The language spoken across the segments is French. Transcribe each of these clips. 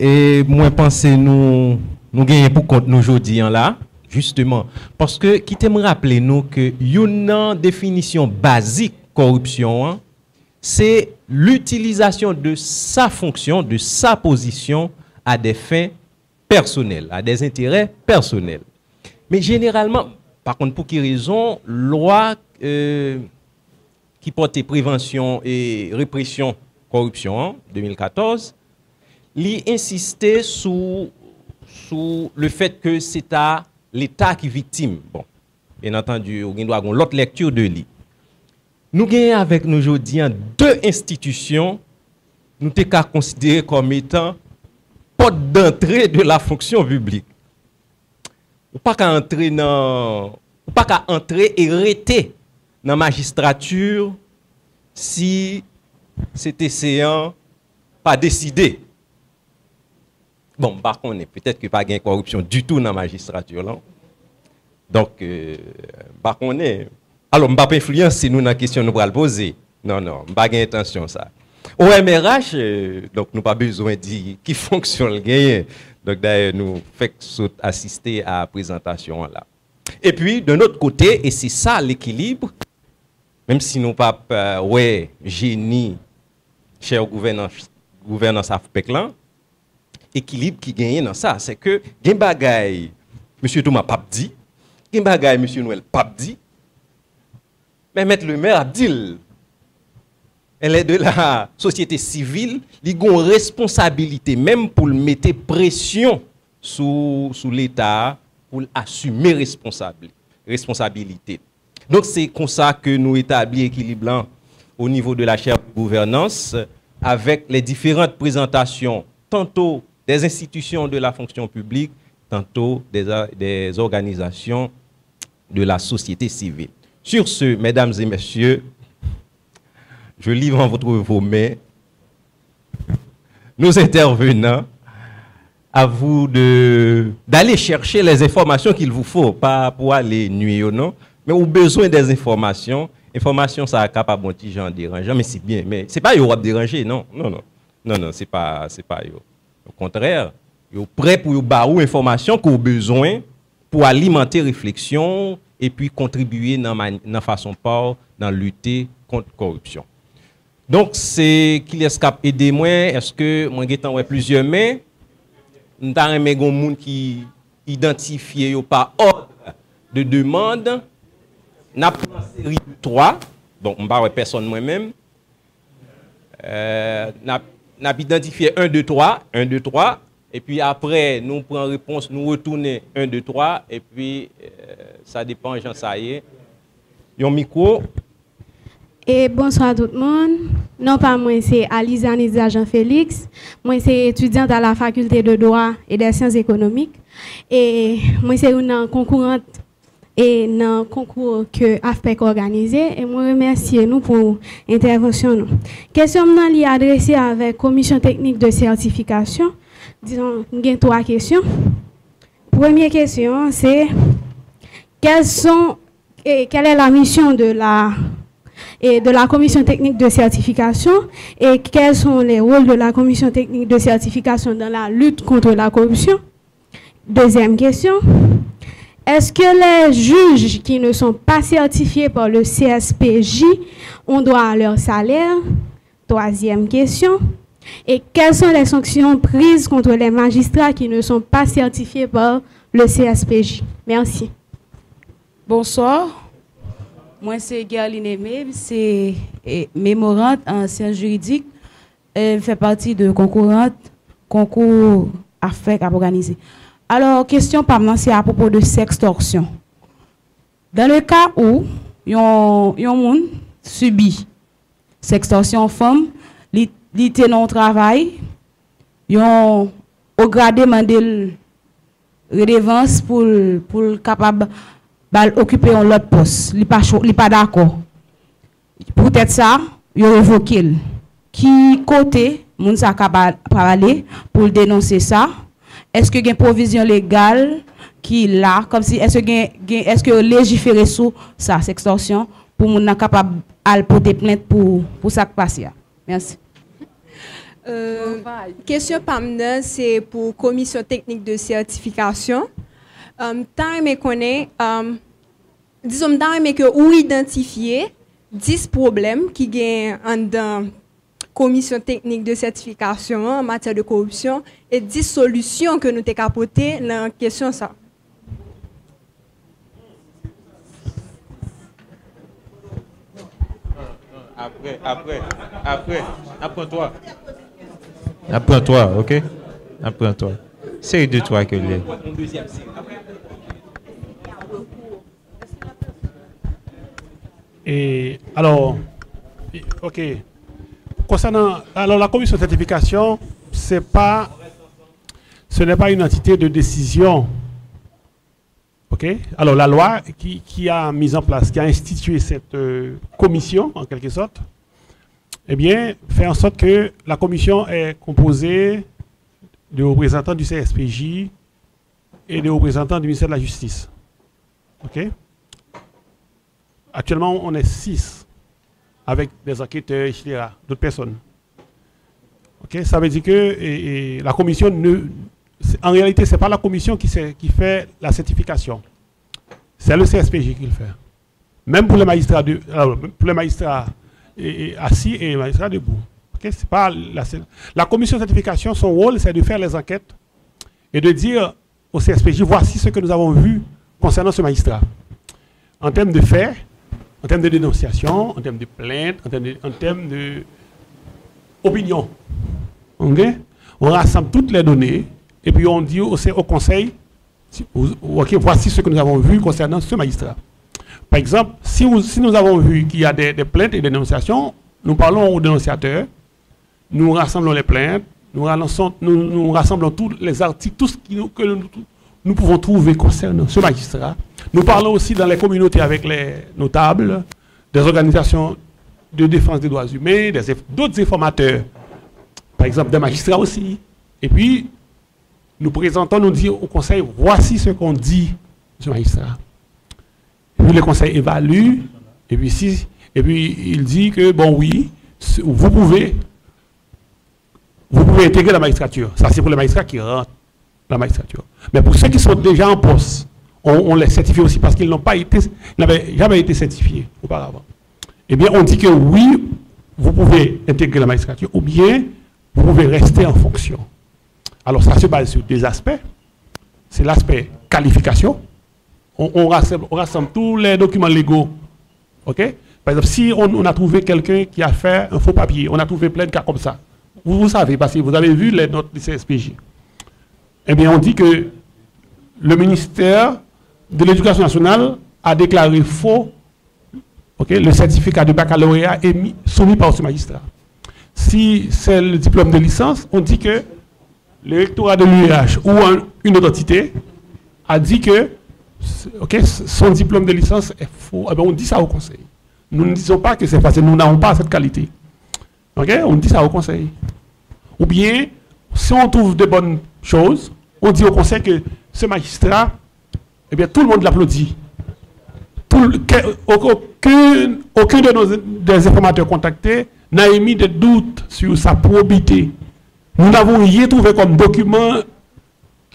Et moi, pense nous gagnons pour compte nous aujourd'hui là, justement, parce que qui t'aime rappeler nous que une définition basique corruption, hein, c'est l'utilisation de sa fonction, de sa position à des fins personnelles, à des intérêts personnels. Mais généralement, par contre, pour quelle raison, loi qui portait prévention et répression corruption, hein, 2014, il insistait sur le fait que c'est à l'État qui est victime. Bon, bien entendu, on doit avoir l'autre lecture de lui. Nous gagnons avec nous aujourd'hui deux institutions, nous sommes qu'à considérer comme étant porte d'entrée de la fonction publique. Ou pas qu'à entrer et rester dans la magistrature si c'était séant pas décidé. Bon, par contre, peut-être que pas de corruption du tout dans la magistrature. Là. Donc, par contre, alors, je ne vais pas influencer nous dans la question que nous allons poser. Non, non, je n'ai pas intention ça. Au MRH, donc, nous n'avons pas besoin de dire qui fonctionne le gain. Donc, d'ailleurs, nous faisons assister à la présentation là. Et puis, de notre côté, et c'est ça l'équilibre, même si nous n'avons pas, génie, cher gouvernance AFPEC là, équilibre qui gagne dans ça, c'est que, gen bagay, M. Thomas pas dit, gen bagay, M. Noël pas dit, mais M. le maire a dit, elle est de la société civile, il a une responsabilité, même pour mettre pression sous l'État, pour assumer responsabilité. Donc c'est comme ça que nous établissons l'équilibre au niveau de la chaire de gouvernance, avec les différentes présentations, tantôt des institutions de la fonction publique, tantôt des organisations de la société civile. Sur ce, mesdames et messieurs, je livre en vos mains nos intervenants à vous d'aller chercher les informations qu'il vous faut, pas pour aller nuire, non, mais au besoin des informations. Information, ça a capable de petit gens dérangeant, mais c'est bien. Mais c'est pas eux qui déranger, non, non, non, non, non, c'est pas eux. Au contraire, ils sont prêts pour vous information qu'on a besoin pour alimenter réflexion et puis contribuer dans la façon pas dans lutter contre la corruption. Donc, c'est qu'il escape aider moi. Est-ce que moi, j'ai plusieurs mains? Nous avons des gens qui identifient par ordre de demande. Nous avons une série de 3. Donc, je ne sais pas personne moi-même. Nous avons identifié 1, 2, 3. 1, 2, 3. Et puis après, nous prenons réponse, nous retournons 1, 2, 3. Et puis, ça dépend, Jean, ça y est. Yon micro. Et bonsoir tout le monde. Non pas moi, c'est Alisa Nizia Jean-Félix. Moi, c'est étudiante à la faculté de droit et des sciences économiques. Et moi, c'est une concourante et un concours que AFPEC organisé. Et moi, remercie nous pour l'intervention. Question maintenant adressée avec commission technique de certification. Disons, il y a 3 questions. Première question, c'est quelle est la mission de la commission technique de certification et quels sont les rôles de la commission technique de certification dans la lutte contre la corruption? Deuxième question, est-ce que les juges qui ne sont pas certifiés par le CSPJ ont droit à leur salaire? Troisième question, et quelles sont les sanctions prises contre les magistrats qui ne sont pas certifiés par le CSPJ? Merci. Bonsoir. Moi, c'est Gerline Aimé, c'est mémorante en sciences juridiques. Elle fait partie de concours AFPEC à organiser. Alors, question par moi, c'est à propos de sextorsion. Dans le cas où un monde subit sextorsion femme, il était dans le travail, au gradé mandé redevance pour capable occuper un autre poste. Il n'est pas d'accord. Peut-être ça, il a révoqué. Qui côté, moun sa capable parler pour dénoncer ça? Est-ce que il y a une provision légale qui est là, comme si est-ce que légiférer sur ça, sextorsion, pour moun capable de porter plainte pour ça qui passe? Merci. Question PAMNA, c'est pour commission technique de certification. Tant mais connaît, disons tant mais que ou identifier 10 problèmes qui gagnent dans commission technique de certification en matière de corruption et 10 solutions que nous t'ai capotées dans la question ça. Apprends-toi. Apprends-toi, ok? Apprends-toi. C'est de toi que l'est. Et alors, ok. Concernant alors la commission de certification, ce n'est pas une entité de décision. Ok. Alors la loi qui a mis en place, qui a institué cette commission en quelque sorte, eh bien, fait en sorte que la commission est composée de représentants du CSPJ et de représentants du ministère de la Justice. Ok. Actuellement, on est 6 avec des enquêteurs, etc., d'autres personnes. Okay? Ça veut dire que la commission, en réalité, ce n'est pas la commission qui fait la certification. C'est le CSPJ qui le fait. Même pour les magistrats, assis et les magistrats debout. Okay? C'est pas la commission de certification, son rôle, c'est de faire les enquêtes et de dire au CSPJ, voici ce que nous avons vu concernant ce magistrat. En termes de faits, en termes de dénonciation, en termes de plainte, en termes de opinion. Okay? On rassemble toutes les données et puis on dit au conseil, okay, voici ce que nous avons vu concernant ce magistrat. Par exemple, si nous avons vu qu'il y a des plaintes et des dénonciations, nous parlons aux dénonciateurs, nous rassemblons les plaintes, nous rassemblons tous les articles, tout ce que nous pouvons trouver concernant ce magistrat. Nous parlons aussi dans les communautés avec les notables, des organisations de défense des droits humains, d'autres informateurs, par exemple des magistrats aussi. Et puis, nous présentons, nous disons au conseil, voici ce qu'on dit de ce magistrat. Et puis le conseil évalue, et puis il dit que, bon oui, vous pouvez intégrer la magistrature. Ça, c'est pour les magistrats qui rentrent dans la magistrature. Mais pour ceux qui sont déjà en poste, on les certifie aussi parce qu'ils n'avaient jamais été certifiés auparavant. Eh bien, on dit que oui, vous pouvez intégrer la magistrature ou bien vous pouvez rester en fonction. Alors, ça se base sur deux aspects. C'est l'aspect qualification. On rassemble tous les documents légaux. Okay? Par exemple, si on a trouvé quelqu'un qui a fait un faux papier, on a trouvé plein de cas comme ça. Vous savez, parce que vous avez vu les notes du CSPJ. Eh bien, on dit que le ministère de l'Éducation nationale a déclaré faux le certificat de baccalauréat soumis par ce magistrat. Si c'est le diplôme de licence, on dit que le rectorat de l'UEH ou une autre entité a dit que son diplôme de licence est faux. Eh bien, on dit ça au conseil. Nous ne disons pas que c'est parce que nous n'avons pas cette qualité. On dit ça au conseil. Ou bien, si on trouve de bonnes choses, on dit au conseil que ce magistrat, eh bien, tout le monde l'applaudit. Aucun des informateurs contactés n'a émis de doute sur sa probité. Nous n'avons rien trouvé comme document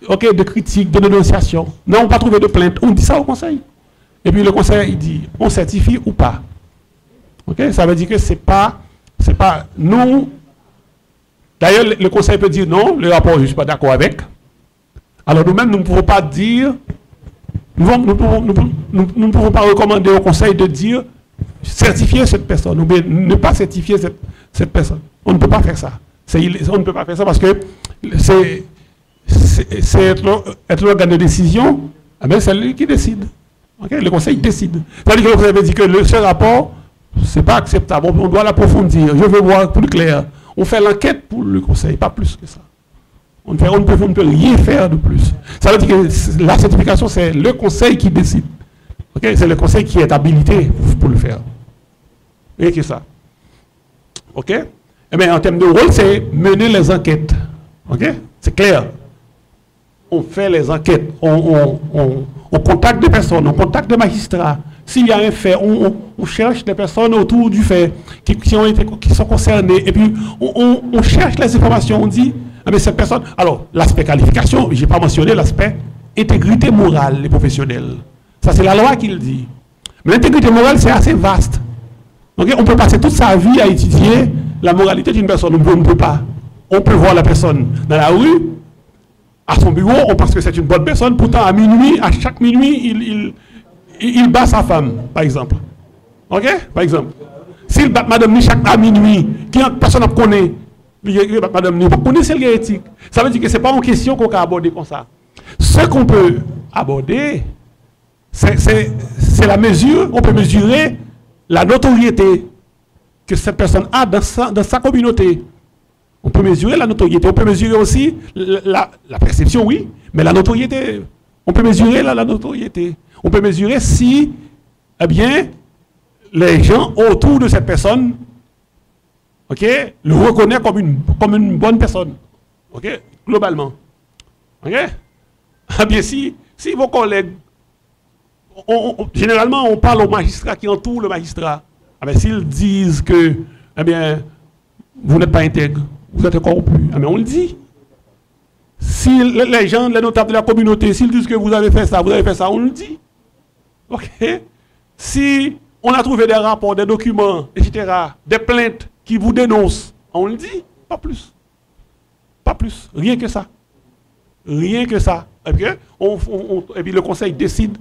de critique, de dénonciation. Nous n'avons pas trouvé de plainte. On dit ça au conseil. Et puis le conseil, il dit, on certifie ou pas. Ça veut dire que c'est pas nous. D'ailleurs, le conseil peut dire non, le rapport, je ne suis pas d'accord avec. Alors nous-mêmes, nous ne pouvons pas dire, nous ne pouvons pas recommander au conseil de dire certifier cette personne, ou bien ne pas certifier cette personne. On ne peut pas faire ça. On ne peut pas faire ça parce que c'est être l'organe de décision, c'est lui qui décide. Le conseil décide. C'est-à-dire que le conseil veut dire que ce rapport, ce n'est pas acceptable. On doit l'approfondir. Je veux voir plus clair. On fait l'enquête pour le conseil, pas plus que ça. On ne peut rien faire de plus. Ça veut dire que la certification, c'est le conseil qui décide. C'est le conseil qui est habilité pour le faire. Et que ça. Eh bien, en termes de rôle, c'est mener les enquêtes. C'est clair. On fait les enquêtes. On contacte des personnes, on contacte des magistrats. S'il y a un fait, on on cherche les personnes autour du fait qui sont concernées. Et puis, on cherche les informations. On dit, ah, mais cette personne. Alors, l'aspect qualification, je n'ai pas mentionné l'aspect intégrité morale et professionnelle. Ça, c'est la loi qui le dit. Mais l'intégrité morale, c'est assez vaste. Okay? On peut passer toute sa vie à étudier la moralité d'une personne. On ne peut pas. On peut voir la personne dans la rue, à son bureau, on pense que c'est une bonne personne. Pourtant, à chaque minuit, il bat sa femme, par exemple. OK? Par exemple. S'il bat Madame Ni à minuit, personne ne connaît, Madame Ni, vous connaissez le éthique. Ça veut dire que ce n'est pas une question qu'on peut aborder comme ça. Ce qu'on peut aborder, c'est la mesure, on peut mesurer la notoriété que cette personne a dans sa communauté. On peut mesurer la notoriété. On peut mesurer aussi la perception, oui, mais la notoriété. On peut mesurer la notoriété. On peut mesurer si, eh bien, les gens autour de cette personne, ok, le reconnaissent comme une bonne personne, ok, globalement. Ok? Ah bien, si vos collègues, généralement, on parle aux magistrats qui entourent le magistrat. Ah bien, s'ils disent que, eh bien, vous n'êtes pas intègre, vous êtes corrompu, ah bien, on le dit. Si les gens, les notables de la communauté, s'ils disent que vous avez fait ça, on le dit. Ok? Si on a trouvé des rapports, des documents, etc., des plaintes qui vous dénoncent, on le dit, pas plus. Pas plus, rien que ça. Rien que ça. Et puis le conseil décide.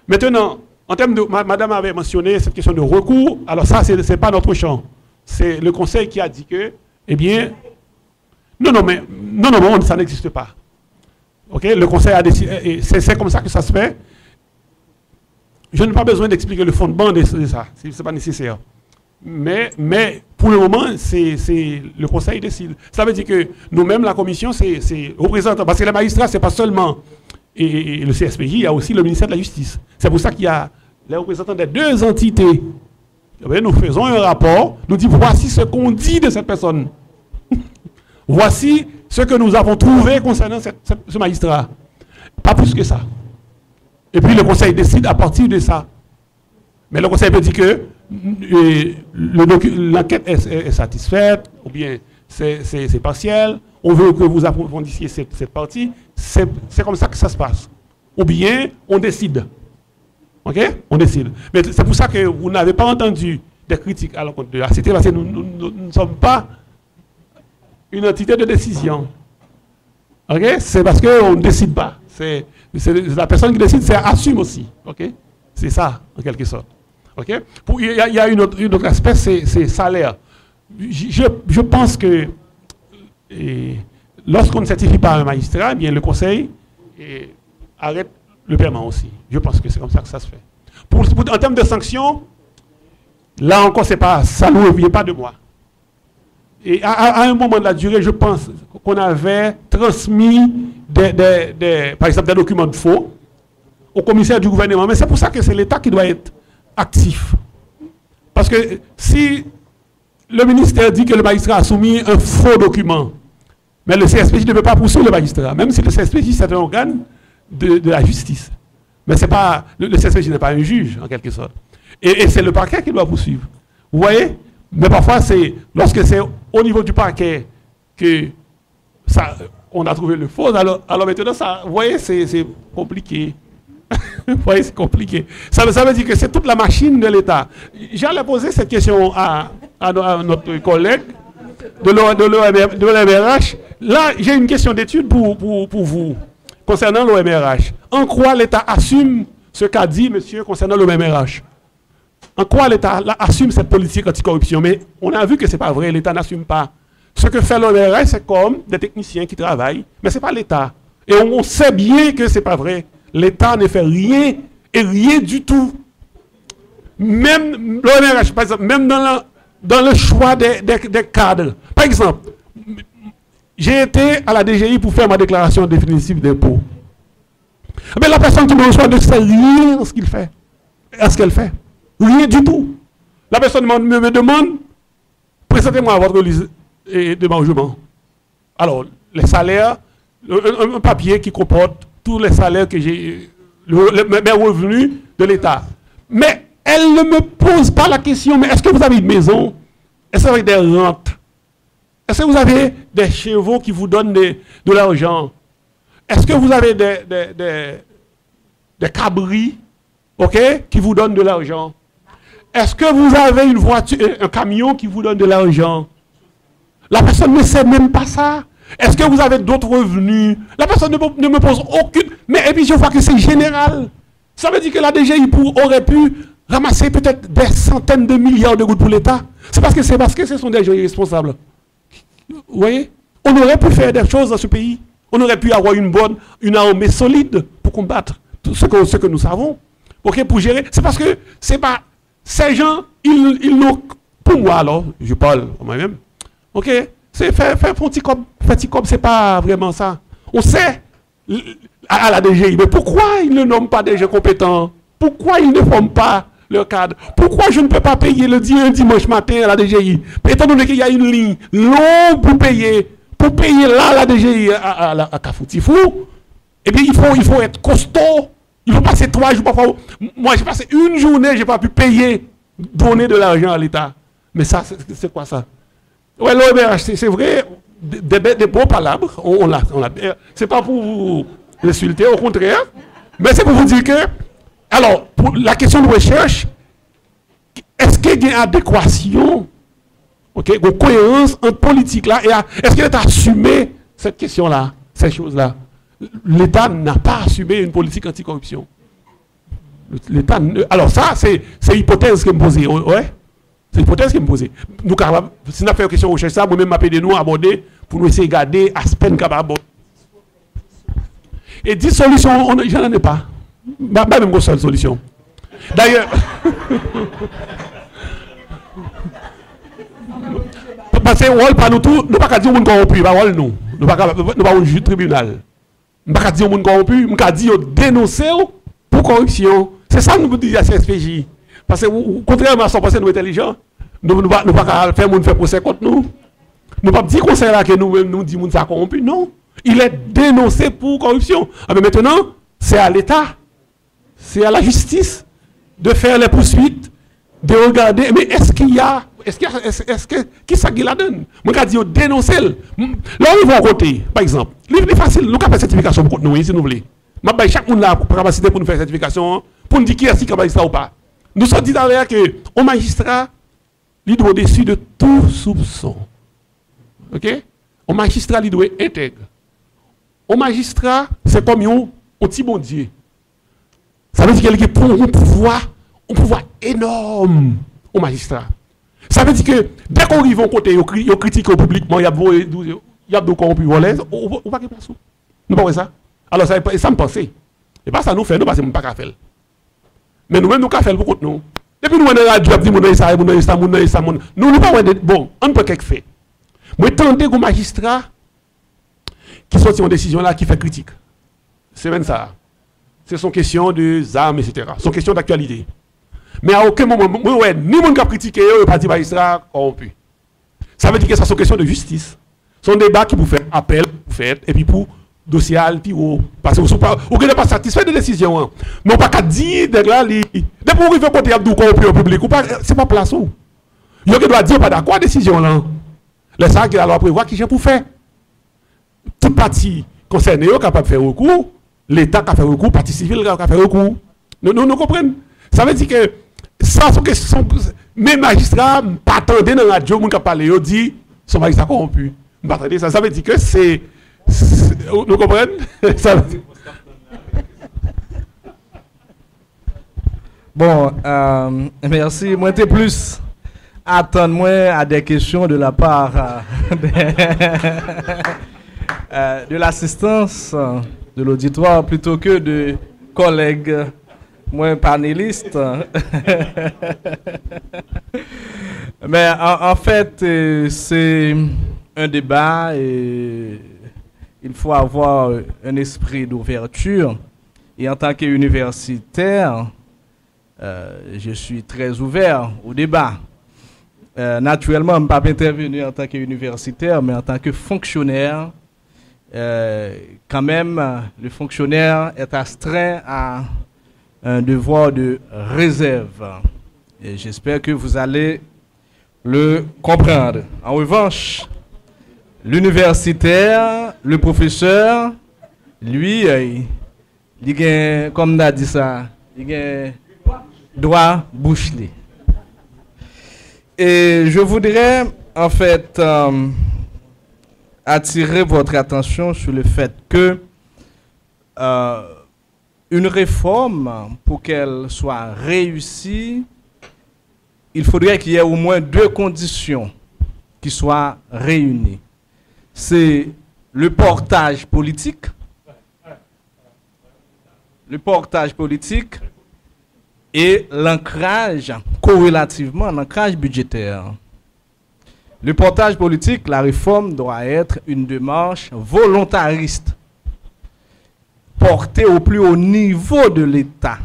Maintenant, en termes de... Madame avait mentionné cette question de recours. Alors ça, ce n'est pas notre champ. C'est le conseil qui a dit que, eh bien... Non, ça n'existe pas. OK? Le conseil a décidé... C'est comme ça que ça se fait. Je n'ai pas besoin d'expliquer le fondement de ça. Ce n'est pas nécessaire. Mais pour le moment, le conseil décide. Ça veut dire que nous-mêmes, la commission, c'est représentant. Parce que les magistrats, ce n'est pas seulement et le CSPJ, il y a aussi le ministère de la Justice. C'est pour ça qu'il y a les représentants des deux entités. Nous faisons un rapport, nous disons voici ce qu'on dit de cette personne. Voici ce que nous avons trouvé concernant ce magistrat. Pas plus que ça. Et puis le conseil décide à partir de ça. Mais le conseil peut dire que l'enquête est satisfaite, ou bien c'est partiel, on veut que vous approfondissiez cette partie, c'est comme ça que ça se passe. Ou bien on décide. OK? On décide. Mais c'est pour ça que vous n'avez pas entendu des critiques à l'encontre de la CT, parce que nous ne sommes pas une entité de décision. OK? C'est parce qu'on ne décide pas. C'est la personne qui décide, c'est assume aussi. OK? C'est ça, en quelque sorte. OK? Il y a un autre aspect, c'est salaire. Je pense que lorsqu'on ne certifie pas un magistrat, eh bien, le conseil arrête le paiement aussi. Je pense que c'est comme ça que ça se fait. En termes de sanctions, là encore, ça ne revient pas de moi. Et à un moment de la durée, je pense qu'on avait transmis par exemple des documents de faux au commissaire du gouvernement. Mais c'est pour ça que c'est l'État qui doit être actif. Parce que si le ministère dit que le magistrat a soumis un faux document, mais le CSPJ ne peut pas poursuivre le magistrat, même si le CSPJ c'est un organe de la justice. Mais c'est pas, le CSPJ n'est pas un juge, en quelque sorte. Et c'est le parquet qui doit poursuivre. Vous voyez? Mais parfois, c'est lorsque c'est au niveau du parquet que on a trouvé le faux, alors maintenant, vous voyez, c'est compliqué. Vous voyez, c'est compliqué. Ça veut dire que c'est toute la machine de l'État. J'allais poser cette question à notre collègue de l'OMRH. Là, j'ai une question d'étude pour vous concernant l'OMRH. En quoi l'État assume ce qu'a dit monsieur concernant l'OMRH? En quoi l'État assume cette politique anticorruption? Mais on a vu que ce n'est pas vrai, l'État n'assume pas. Ce que fait l'OMRH, c'est comme des techniciens qui travaillent, mais ce n'est pas l'État. Et on sait bien que ce n'est pas vrai. L'État ne fait rien, et rien du tout. Même l'OMRH, par exemple, même dans le choix des cadres. Par exemple, j'ai été à la DGI pour faire ma déclaration définitive d'impôt. Mais la personne qui me reçoit ne sait rien de ce qu'il fait, à ce qu'elle fait. Rien du tout. La personne me demande, présentez-moi votre liste de logement. Alors, les salaires, un papier qui comporte tous les salaires que j'ai, mes revenus de l'État. Mais Elle ne me pose pas la question, mais est-ce que vous avez une maison? Est-ce que vous avez des rentes? Est-ce que vous avez des chevaux qui vous donnent de l'argent? Est-ce que vous avez des cabris, ok, qui vous donnent de l'argent? Est-ce que vous avez une voiture, un camion qui vous donne de l'argent? La personne ne sait même pas ça. Est-ce que vous avez d'autres revenus? La personne ne me pose aucune... Mais et puis je vois que c'est général. Ça veut dire que la DGI aurait pu ramasser peut-être des centaines de milliards de gouttes pour l'État. C'est parce que ce sont des gens irresponsables. Vous voyez? On aurait pu faire des choses dans ce pays. On aurait pu avoir une armée solide pour combattre tout ce que nous savons. Ok, pour gérer. C'est parce que c'est pas... Ces gens, ils n'ont... Pour moi, alors, je parle moi-même. Ok? C'est faire petit comme c'est pas vraiment ça. On sait à la DGI, mais pourquoi ils ne nomment pas des gens compétents? Pourquoi ils ne forment pas leur cadre? Pourquoi je ne peux pas payer un dimanche matin à la DGI? Étant donné qu'il y a une ligne longue pour payer là à la DGI à Kafoutifou, eh bien il faut être costaud. Il faut passer 3 jours parfois. Moi j'ai passé une journée, j'ai pas pu payer, donner de l'argent à l'État. Mais ça, c'est quoi ça? Ouais, l'OMRH, c'est vrai, des bons palabres, on l'a. C'est pas pour vous insulter, au contraire, mais c'est pour vous dire que, alors, pour la question de recherche, est-ce qu'il y a une adéquation, okay, une cohérence entre politique là, et est-ce qu'il est assumé cette question-là, ces choses-là? L'État n'a pas assumé une politique anticorruption. L'État, alors ça, c'est l'hypothèse que me posez, ouais? C'est l'hypothèse qui me posait. Nous, si nous avons fait une question de recherche, moi-même, m'appelle nous aborder pour nous essayer de garder Aspen capable. Et 10 solutions, j'en ai pas. Même une seule solution. D'ailleurs, parce que rôle pas nous tout, nous pas dire qu'on corrompu, pas rôle nous. Nous pas un juge tribunal. Nous pas dire qu'on corrompu, nous pas dire dénoncer pour corruption. C'est ça que nous disons à CSPJ. Parce que, contrairement à son passé, nous intelligents, nous ne pouvons pas faire procès contre nous. Nous ne pouvons pas dire qu'on là que nous disons que nous corrompu. Non. Il est dénoncé pour corruption. Mais maintenant, c'est à l'État, c'est à la justice de faire les poursuites, de regarder. Mais qui ça qui la donne? Moi, je dis dénoncer. Là, ils vont côté, par exemple. C'est facile, nous avons fait certification pour nous, si nous voulons. Chaque monde a la capacité pour nous faire certification, pour nous dire qui est-ce qui a ça ou pas. Nous sommes dit d'ailleurs que au magistrat, il doit au-dessus de tout soupçon. Ok? Au magistrat, il doit être intègre. Au magistrat, c'est comme un petit bon Dieu. Ça veut dire qu'il y a un pouvoir énorme au magistrat. Ça veut dire que dès qu'on arrive au côté, il critique publiquement, il y a des corrompus volés, on va pas place. Nous pas ça. Alors ça me pense. Et pas ça nous fait, nous parce que nous pas qu'à faire. Mais nous-mêmes, nous avons fait pour nous. Depuis nous, on a dit, nous ne pas bon, on ne peut qu'être fait. Moi, tenter que magistrat qui sortent une décision là qui fait critique. C'est même ça. C'est son question de armes, etc. Son question d'actualité. Mais à aucun moment, ni mon qui a critiqué, le parti magistrat corrompu. Ça veut dire que c'est une question de justice. Son débat qui vous fait appel, vous faites, et puis pour dossier puis parce que vous n'êtes pas satisfait de décision. Hein. Mais on ne peut pas dire de là, depuis que vous arrivez à côté de corrompu au public, ce n'est pas place où. Il doit dire pas d'accord décision là. Les gens qui doivent prévoir qui j'ai pour faire. Toute partie concernée est capable de faire recours, l'État qui a fait recours, partie civile qui a fait recours. Nous comprenons. Ça veut dire que ça, mes magistrats, pas attendre dans la radio, qui a parlé, ils disent, son magistrat corrompu. Ça veut dire que c'est. Nous comprenons? Bon, merci. Moi, t'es plus attendre-moi à des questions de la part de l'assistance de l'auditoire plutôt que de collègues, moi, panélistes. Mais en fait, c'est un débat et il faut avoir un esprit d'ouverture. Et en tant qu'universitaire, je suis très ouvert au débat. Naturellement, je ne peux pas intervenir en tant qu'universitaire, mais en tant que fonctionnaire, quand même, le fonctionnaire est astreint à un devoir de réserve. Et j'espère que vous allez le comprendre. En revanche, l'universitaire, le professeur, lui, il a, comme on a dit ça, il a droit bouchelé. Et je voudrais, en fait, attirer votre attention sur le fait que une réforme, pour qu'elle soit réussie, il faudrait qu'il y ait au moins deux conditions qui soient réunies. C'est le portage politique. Le portage politique et l'ancrage, corrélativement, l'ancrage budgétaire. Le portage politique, la réforme doit être une démarche volontariste, portée au plus haut niveau de l'État.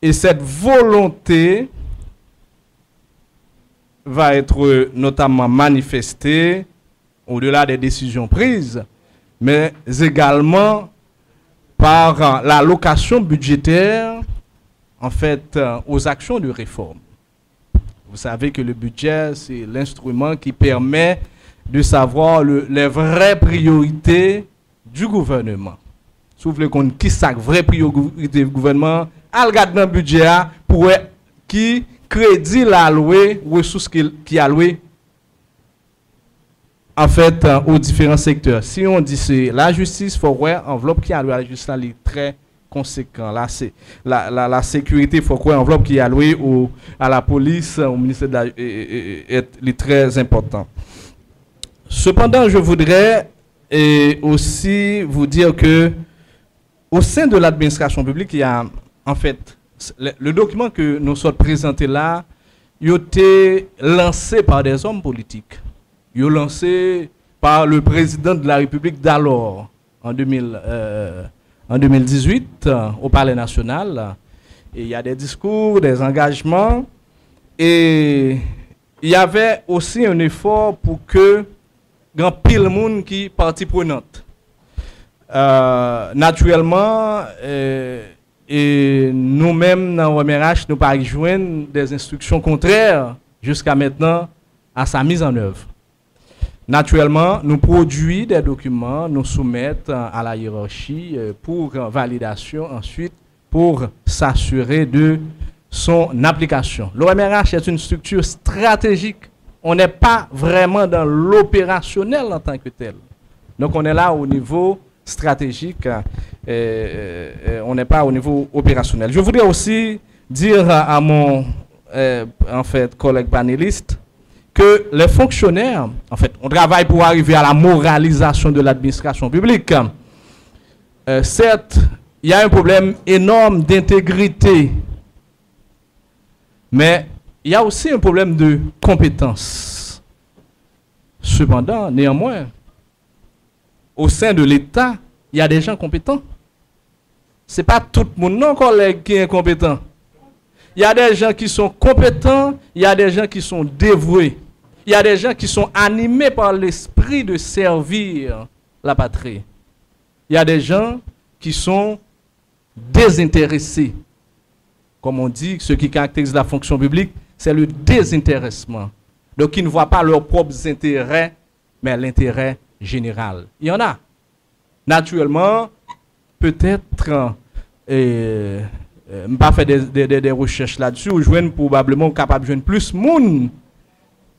Et cette volonté va être notamment manifestée au-delà des décisions prises, mais également par l'allocation budgétaire, en fait, aux actions de réforme. Vous savez que le budget, c'est l'instrument qui permet de savoir les vraies priorités du gouvernement. Sauf le compte qui est la vraie priorité du gouvernement, à regarder dans le budget pour qui crédit l'alloué, ressources qui alloué en fait aux différents secteurs. Si on dit c'est la justice, il faut voir enveloppe qui allouée à la justice est très conséquent. Là, c'est la sécurité, il faut voir enveloppe qui est allouée à la police, au ministère de la est très important. Cependant, je voudrais aussi vous dire que au sein de l'administration publique, il y a en fait le document que nous sommes présentés là, il a été lancé par des hommes politiques. Il est lancé par le président de la République d'alors, en 2018, au Palais national. Et il y a des discours, des engagements. Et il y avait aussi un effort pour que grand pile monde qui partie prenante. Naturellement, et nous-mêmes, dans OMRH, nous pas rejoindre des instructions contraires jusqu'à maintenant à sa mise en œuvre. Naturellement, nous produisons des documents, nous soumettons à la hiérarchie pour validation, ensuite pour s'assurer de son application. L'OMRH est une structure stratégique. On n'est pas vraiment dans l'opérationnel en tant que tel. Donc on est là au niveau stratégique, on n'est pas au niveau opérationnel. Je voudrais aussi dire à mon en fait, collègue panéliste que les fonctionnaires, en fait, on travaille pour arriver à la moralisation de l'administration publique. Certes, il y a un problème énorme d'intégrité, mais il y a aussi un problème de compétence. Cependant, néanmoins, au sein de l'État, il y a des gens compétents. Ce n'est pas tout le monde, non, collègue, qui est incompétent. Il y a des gens qui sont compétents, il y a des gens qui sont dévoués. Il y a des gens qui sont animés par l'esprit de servir la patrie. Il y a des gens qui sont désintéressés. Comme on dit, ce qui caractérise la fonction publique, c'est le désintéressement. Donc, ils ne voient pas leurs propres intérêts, mais l'intérêt général. Il y en a. Naturellement, peut-être, je ne pas faire des recherches là-dessus, ou joindre probablement capable de joindre plus de monde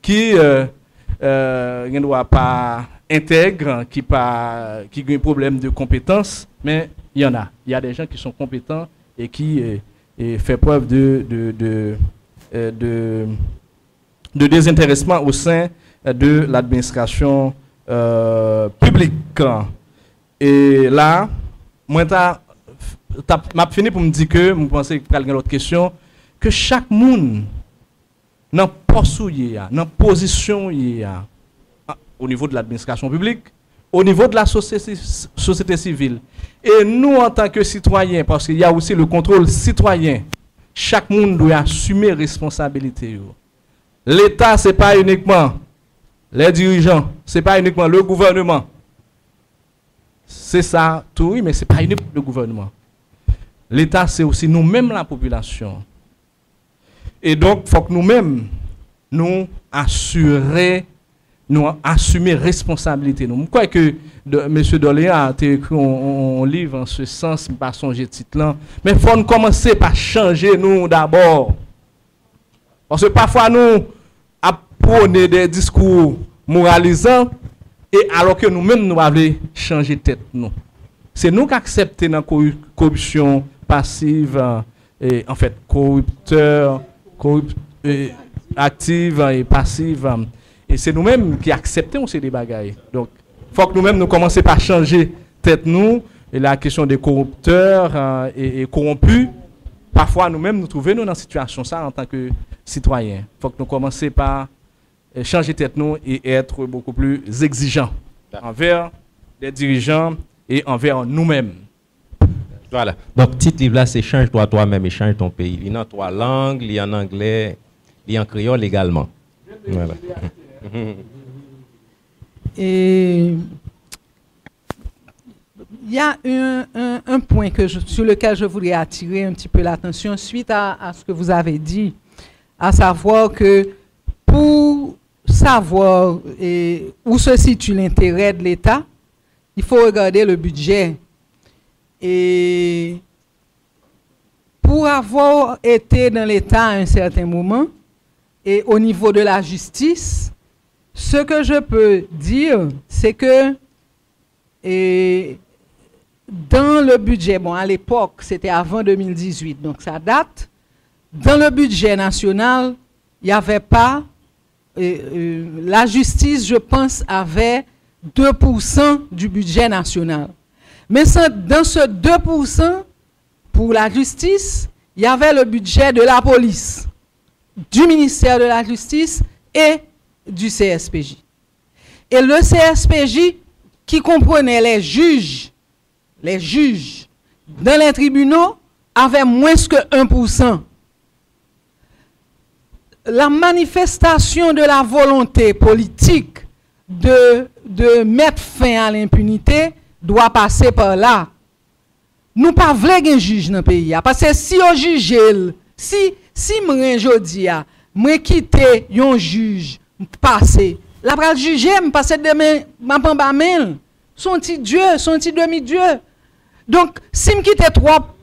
qui ne doit pas intègre, qui a un problème de compétence, mais il y en a. Il y a des gens qui sont compétents et qui font preuve de désintéressement au sein de l'administration publique. Et là, moi, m'a fini pour me dire que, je pense que je vais l'autre question, que chaque monde, dans le poste, dans la position, au niveau de l'administration publique, au niveau de la société civile, et nous, en tant que citoyens, parce qu'il y a aussi le contrôle citoyen, chaque monde doit assumer responsabilité. L'État, ce n'est pas uniquement les dirigeants, ce n'est pas uniquement le gouvernement. C'est ça, tout, oui, mais ce n'est pas uniquement le gouvernement. l'État, c'est aussi nous-mêmes la population. Et donc, il faut que nous-mêmes, nous assumer responsabilité. Je crois que M. Doléa a écrit un livre en ce sens, je ne vais pas songer titre là. Mais il faut commencer par changer nous d'abord. Parce que parfois nous apprenons des discours moralisants et alors que nous-mêmes nous avons changé de tête. C'est nous qui acceptons la corruption passive, et en fait corrupteur, active et passive. Et c'est nous-mêmes qui acceptons ces bagailles. Donc, il faut que nous-mêmes nous commencions par changer tête nous. Et la question des corrupteurs et corrompus, parfois nous-mêmes nous trouvons dans une situation ça en tant que citoyens. Il faut que nous commencions par changer tête nous et être beaucoup plus exigeants envers les dirigeants et envers nous-mêmes. Voilà. Donc, petit livre là, c'est Change-toi toi-même et change ton pays. Il y a en 3 langues, il y a en anglais, il y a en créole également. Voilà. Et il y a un point sur lequel je voudrais attirer un petit peu l'attention suite à ce que vous avez dit, à savoir que pour savoir où se situe l'intérêt de l'État, il faut regarder le budget. Et pour avoir été dans l'État à un certain moment, et au niveau de la justice, ce que je peux dire, c'est que dans le budget, bon, à l'époque, c'était avant 2018, donc ça date, dans le budget national, il n'y avait pas, la justice, je pense, avait 2% du budget national. Mais dans ce 2%, pour la justice, il y avait le budget de la police, du ministère de la Justice et du CSPJ. Et le CSPJ, qui comprenait les juges dans les tribunaux, avait moins que 1%. La manifestation de la volonté politique de mettre fin à l'impunité doit passer par là. Nous pas voulons un juge dans le pays. Parce que si on juge, si moi jodi a, moi quitter un juge passé, la pral juger me passer demain m'a pas ba main. Son petit Dieu, son petit demi-dieu. Donc si me quitter trois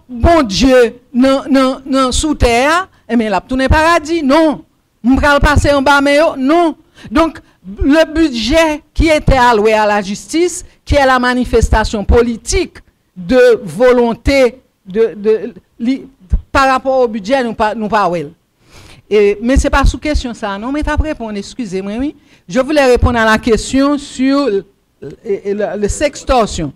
bon Dieu non sous terre, et bien là tourner paradis, non. Me pral passer en bas mais non. Donc le budget qui était alloué à la justice, qui est la manifestation politique de volonté par rapport au budget, nous pas mais ce n'est pas sous question ça, non, mais tu as répondu, excusez-moi, oui. Je voulais répondre à la question sur le sextorsion.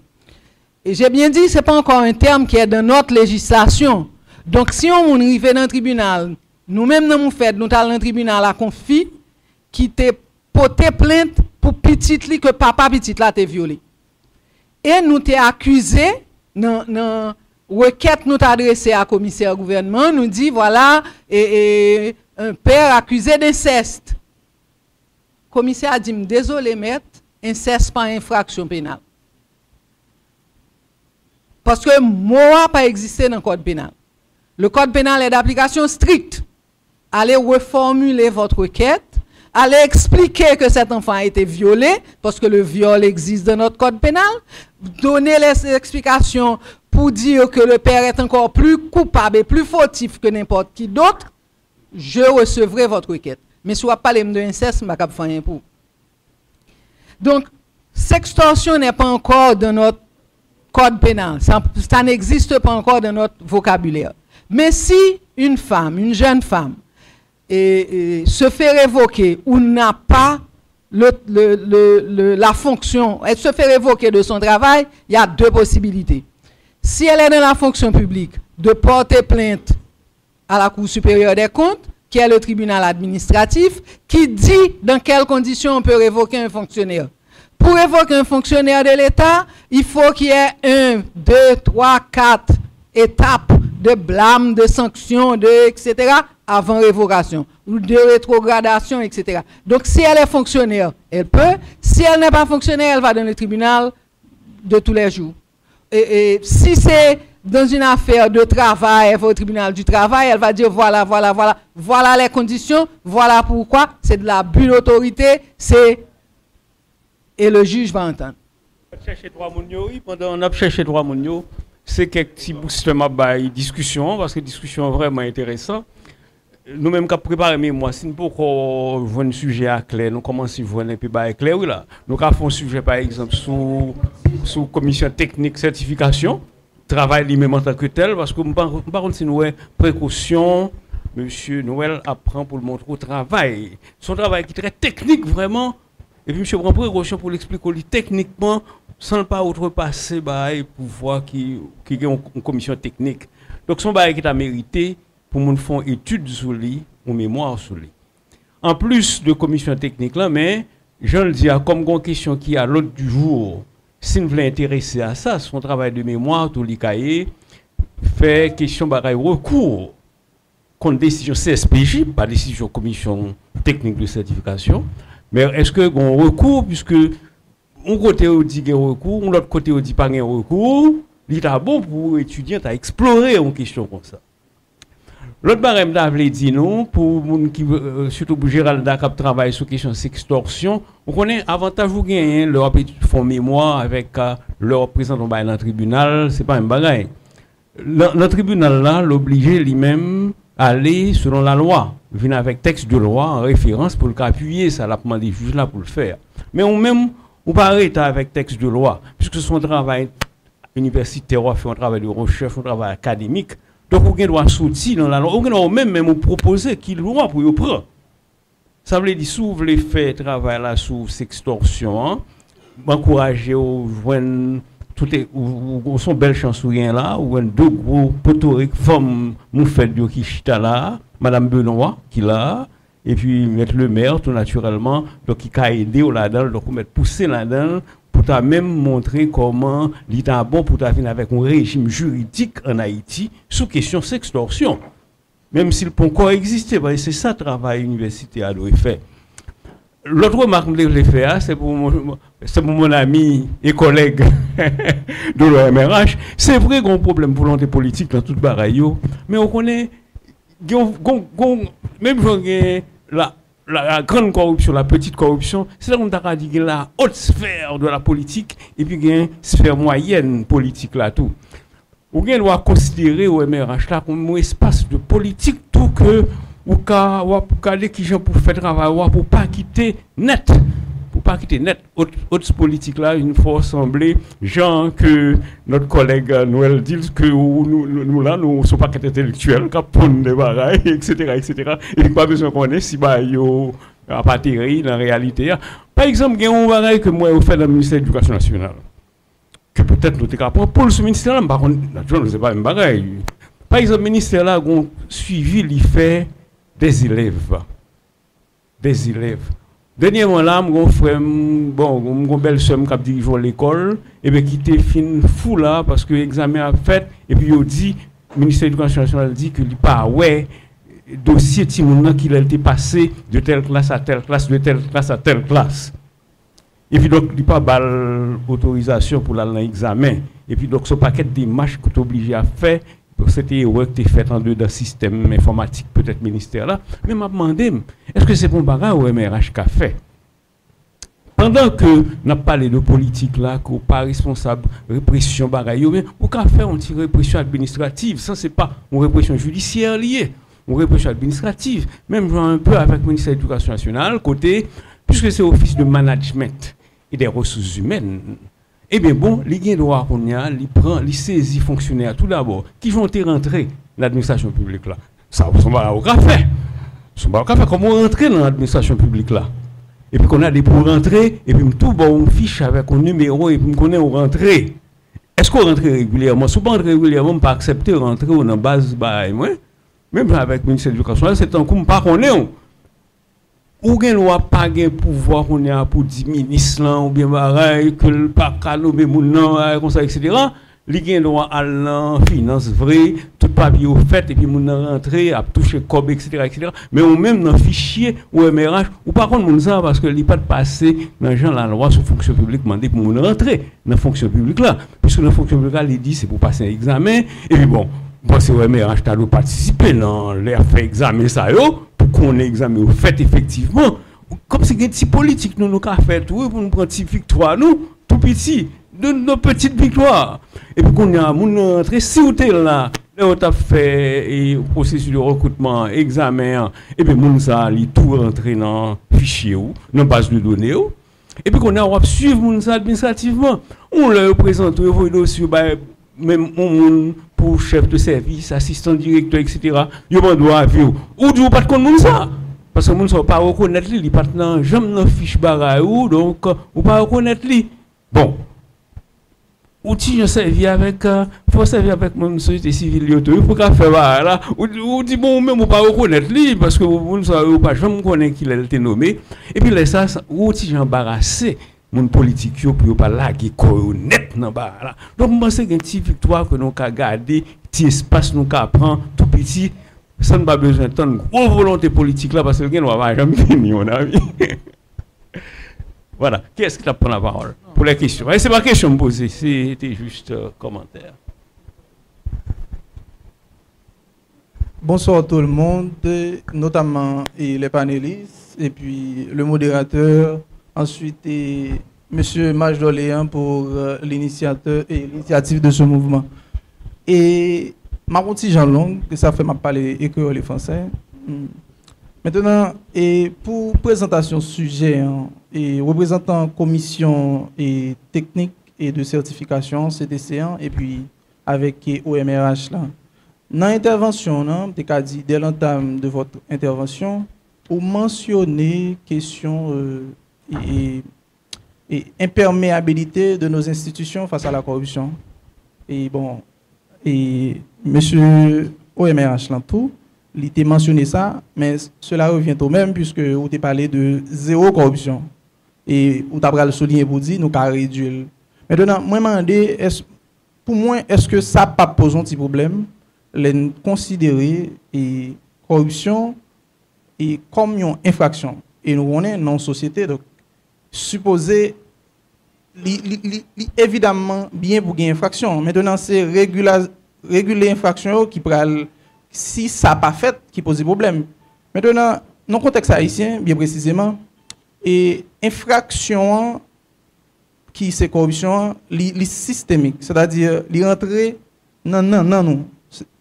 Et j'ai bien dit, ce n'est pas encore un terme qui est dans notre législation. Donc, si on arrive dans le tribunal, nous-mêmes, nous faisons, nous allons dans le tribunal à confi, qui t'a porté plainte pour petite li que papa petite là t'a violé. Et nous t'es accusé, non, requête nous adressée à commissaire gouvernement, nous dit voilà, un père accusé d'inceste. Commissaire a dit désolé maître, inceste pas infraction pénale. Parce que moi pas existé dans le code pénal. Le code pénal est d'application stricte. Allez reformuler votre requête, allez expliquer que cet enfant a été violé, parce que le viol existe dans notre code pénal, donner les explications pour dire que le père est encore plus coupable et plus fautif que n'importe qui d'autre, je recevrai votre requête. Mais si vous parlez de inceste, je ne vais pas faire rien pour. Donc, sextorsion n'est pas encore dans notre code pénal. Ça n'existe pas encore dans notre vocabulaire. Mais si une femme, une jeune femme, se fait révoquer ou n'a pas la fonction, elle se fait révoquer de son travail, il y a deux possibilités. Si elle est dans la fonction publique, de porter plainte à la Cour supérieure des comptes, qui est le tribunal administratif, qui dit dans quelles conditions on peut révoquer un fonctionnaire. Pour révoquer un fonctionnaire de l'État, il faut qu'il y ait 1, 2, 3, 4 étapes de blâme, de sanctions, etc., avant révocation, ou de rétrogradation, etc. Donc, si elle est fonctionnaire, elle peut. Si elle n'est pas fonctionnaire, elle va dans le tribunal de tous les jours. Et si c'est dans une affaire de travail, elle va au tribunal du travail, elle va dire voilà les conditions, voilà pourquoi, c'est de l'abus d'autorité, et le juge va entendre. Pendant on a cherché 3 mounio, c'est quelques petits boostements de discussion, parce que discussion vraiment intéressant. Nous-mêmes qui préparons mémoire, si nous pouvons voir un sujet à clair, nous commençons à voir un peu clair. Nous avons fait un sujet par exemple sous commission technique certification, travail lui-même en tant que tel, parce que par contre, si nous avons précaution, monsieur Noël apprend pour le montrer au travail. Son travail qui est très technique vraiment, et puis monsieur prend précaution pour l'expliquer techniquement, sans pas outrepasser pour voir qu'il y a une commission technique. Donc son travail qui a mérité pour nous faire études sur lui, ou mémoire sur lui. En plus de commission technique là, mais je le dis comme une question qui est à l'ordre du jour, si vous voulez intéresser à ça, son travail de mémoire, tout les cahiers, fait question de recours contre décision CSPJ, pas décision commission technique de certification, mais est-ce que un recours, puisque un côté on dit qu'il y a un recours, l'autre côté on dit pas qu'il y a un recours, il est bon pour étudiants à explorer une question comme ça. L'autre barème d'avle dit non, pour les gens qui, surtout pour Gérald qui travaille sur la question d'extorsion, on connaît avantage ou gain, leur font mémoire avec leur représentant dans le tribunal, c'est pas un bagage. Le tribunal là, l'oblige lui-même à aller selon la loi, venir avec texte de loi en référence pour appuyer ça, la demande des juges là pour le faire. Mais on même, on pas arrêter avec texte de loi, puisque son travail universitaire, on fait un travail de recherche, un travail académique. Donc, on doit sortir dans la loi, on doit même proposer qu'il loi pour y prendre. Ça veut dire, si vous voulez faire travail là sur sextorsion, encourager aux jeunes, ou sont belles chansons là, ou deux gros potoriques femmes, nous fait de Kishita là, Madame Benoît qui là, et puis mettre le maire tout naturellement, donc qui a aidé là-dedans, donc on met pousser là-dedans. Pour t'a même montrer comment l'État bon pour venir avec un régime juridique en Haïti sous question sextorsion. Même s'il peut encore exister, c'est ça le travail universitaire à faire. L'autre remarque que je voulais faire, c'est pour mon ami et collègue de l'OMRH. C'est vrai qu'il y a un problème de volonté politique dans toute baraille, mais on connaît, même la grande corruption, la petite corruption, c'est là qu'on a dit la haute sphère de la politique et puis une sphère moyenne politique là tout. On doit considérer au MRH là comme un espace de politique tout que ou regarder qui gens pour faire travail pour pas quitter net. Pour pas quitter net haute politique là une fois assemblée gens que notre collègue Noël dit que nous là nous sommes pas intellectuels qui pondent des bagailles etc. et pas besoin qu'on ait si bah yo a pas terrible dans la réalité. Par exemple il y a un bagaille que moi au fait dans le ministère de l'Éducation nationale que peut-être nous t'es pour ce ministère là par contre naturellement c'est pas un bagaille. Par exemple le ministère là ont suivi l'effet des élèves. Dernièrement là, mon frère, mon belle soeur qui dirige l'école, et bien qui était fin fou là parce que l'examen a fait et puis il dit, le ministère de l'Éducation nationale dit que il pas ouais dossier Timouna qu'il a été passé de telle classe à telle classe, de telle classe à telle classe. Et puis donc il pas balle autorisation pour aller dans l'examen. Et puis donc ce paquet de démarches que tu es obligé à faire. C'était work qui fait en deux d'un système informatique, peut-être ministère là. Mais m'a demandé, est-ce que c'est bon bagage ou MRH qu'a fait? Pendant que nous parlé de politique là, qu'on pas responsable répression bagage, mais ou qu'a fait une répression administrative, ça c'est pas une répression judiciaire liée, une répression administrative. Même un peu avec le ministère de l'Éducation nationale, côté, puisque c'est office de management et des ressources humaines. Eh bien bon, les gains droits qu'on y a, les saisit fonctionnaires tout d'abord, qui vont rentrer dans l'administration publique là. Ça, on va au café. Comment rentrer dans l'administration publique là? Et puis qu'on a des pour rentrer, et puis tout bon, on fiche avec un numéro, et puis on connaît où rentrer. Est-ce qu'on rentre régulièrement? Si on rentre régulièrement, on ne peut pas accepter rentrer dans base, même avec le ministère de l'Éducation, c'est un coup, pas qu'on est. Ou gen loi pas gen pouvoir on a pour 10 ministres là ou bien pareil que le pas nommer moun nan comme ça etc. li gen droit à la finance vrai, tout papier au fait, et puis moun rentré, à toucher cob, etc., etc. Mais ou même dans fichier ou MRH, ou par contre moun ça parce que li pas de passer dans genre la loi sur fonction publique mandé pour moun rentrer dans fonction publique là. Puisque dans fonction publique là, il dit c'est pour passer un examen, et puis bon, parce que MRH t'a dû participer dans les fait examen ça yo, pour qu'on ait examen au fait effectivement. Comme c'est un petit politique, nous avons fait tout pour nous prendre une petite victoire, nous, tout petit, de nos petites victoires. Et puis, qu'on a entré, si vous êtes là, on a fait le processus de recrutement, examen, et puis, nous avons tout rentré dans le fichier, dans la base de données. Et puis, qu'on a suivre ça administrativement. On le présente, on le dossier, même pour chef de service, assistant directeur, etc. Il y a un droit à vivre. Ou du pas de compte ça. Parce que les gens ne pas reconnaître lui, ils partent dans jamais fiche bagaille ou donc ou pas reconnaître lui. Bon. Outil je servi avec faut servir avec mon société civile il faut qu'à faire là ou dit bon même ou pas reconnaître lui parce que vous ne pas jamais connaître qu'il a été nommé et puis là ça outil j'embarrassé mon politique yo pour pas laguer corps net dans bas là. Donc moi c'est une petite victoire que nous ca garder petit espace nous ca prend tout petit. Ça n'a pas besoin de tant de gros volonté politique là parce que nous va jamais finir mon ami. Voilà. Qui est-ce qui t'a pris la parole pour les questions? Et c'est pas question me poser, c'était juste commentaire. Bonsoir tout le monde, notamment les panélistes et puis le modérateur, ensuite Monsieur Maj Doléan pour l'initiative de ce mouvement. Et ma petite Jean Long, que ça fait m'a parler et que les Français. Maintenant, et pour présentation sujet et représentant commission et technique et de certification CTC1 et puis avec OMRH là. Dans l'intervention, tu dit dès l'entame de votre intervention, vous mentionnez question et imperméabilité de nos institutions face à la corruption. Et bon, et monsieur OMRH Lantou, il t'a mentionné ça, mais cela revient au même puisque vous avez parlé de zéro corruption. Et vous avez le souligné pour dire nous avons réduit. Maintenant, moi, je me demande, pour moi, est-ce que ça pas pose un petit problème? Les considérer et corruption et comme une infraction. Et nous on est dans une société, donc supposé évidemment bien pour une infraction. Maintenant, c'est réguler l'infraction qui pourrait, si ça n'a pas fait, qui pose problème. Maintenant, dans le contexte haïtien, bien précisément, et infraction qui c'est corruption, li systémique, c'est-à-dire li rentrer non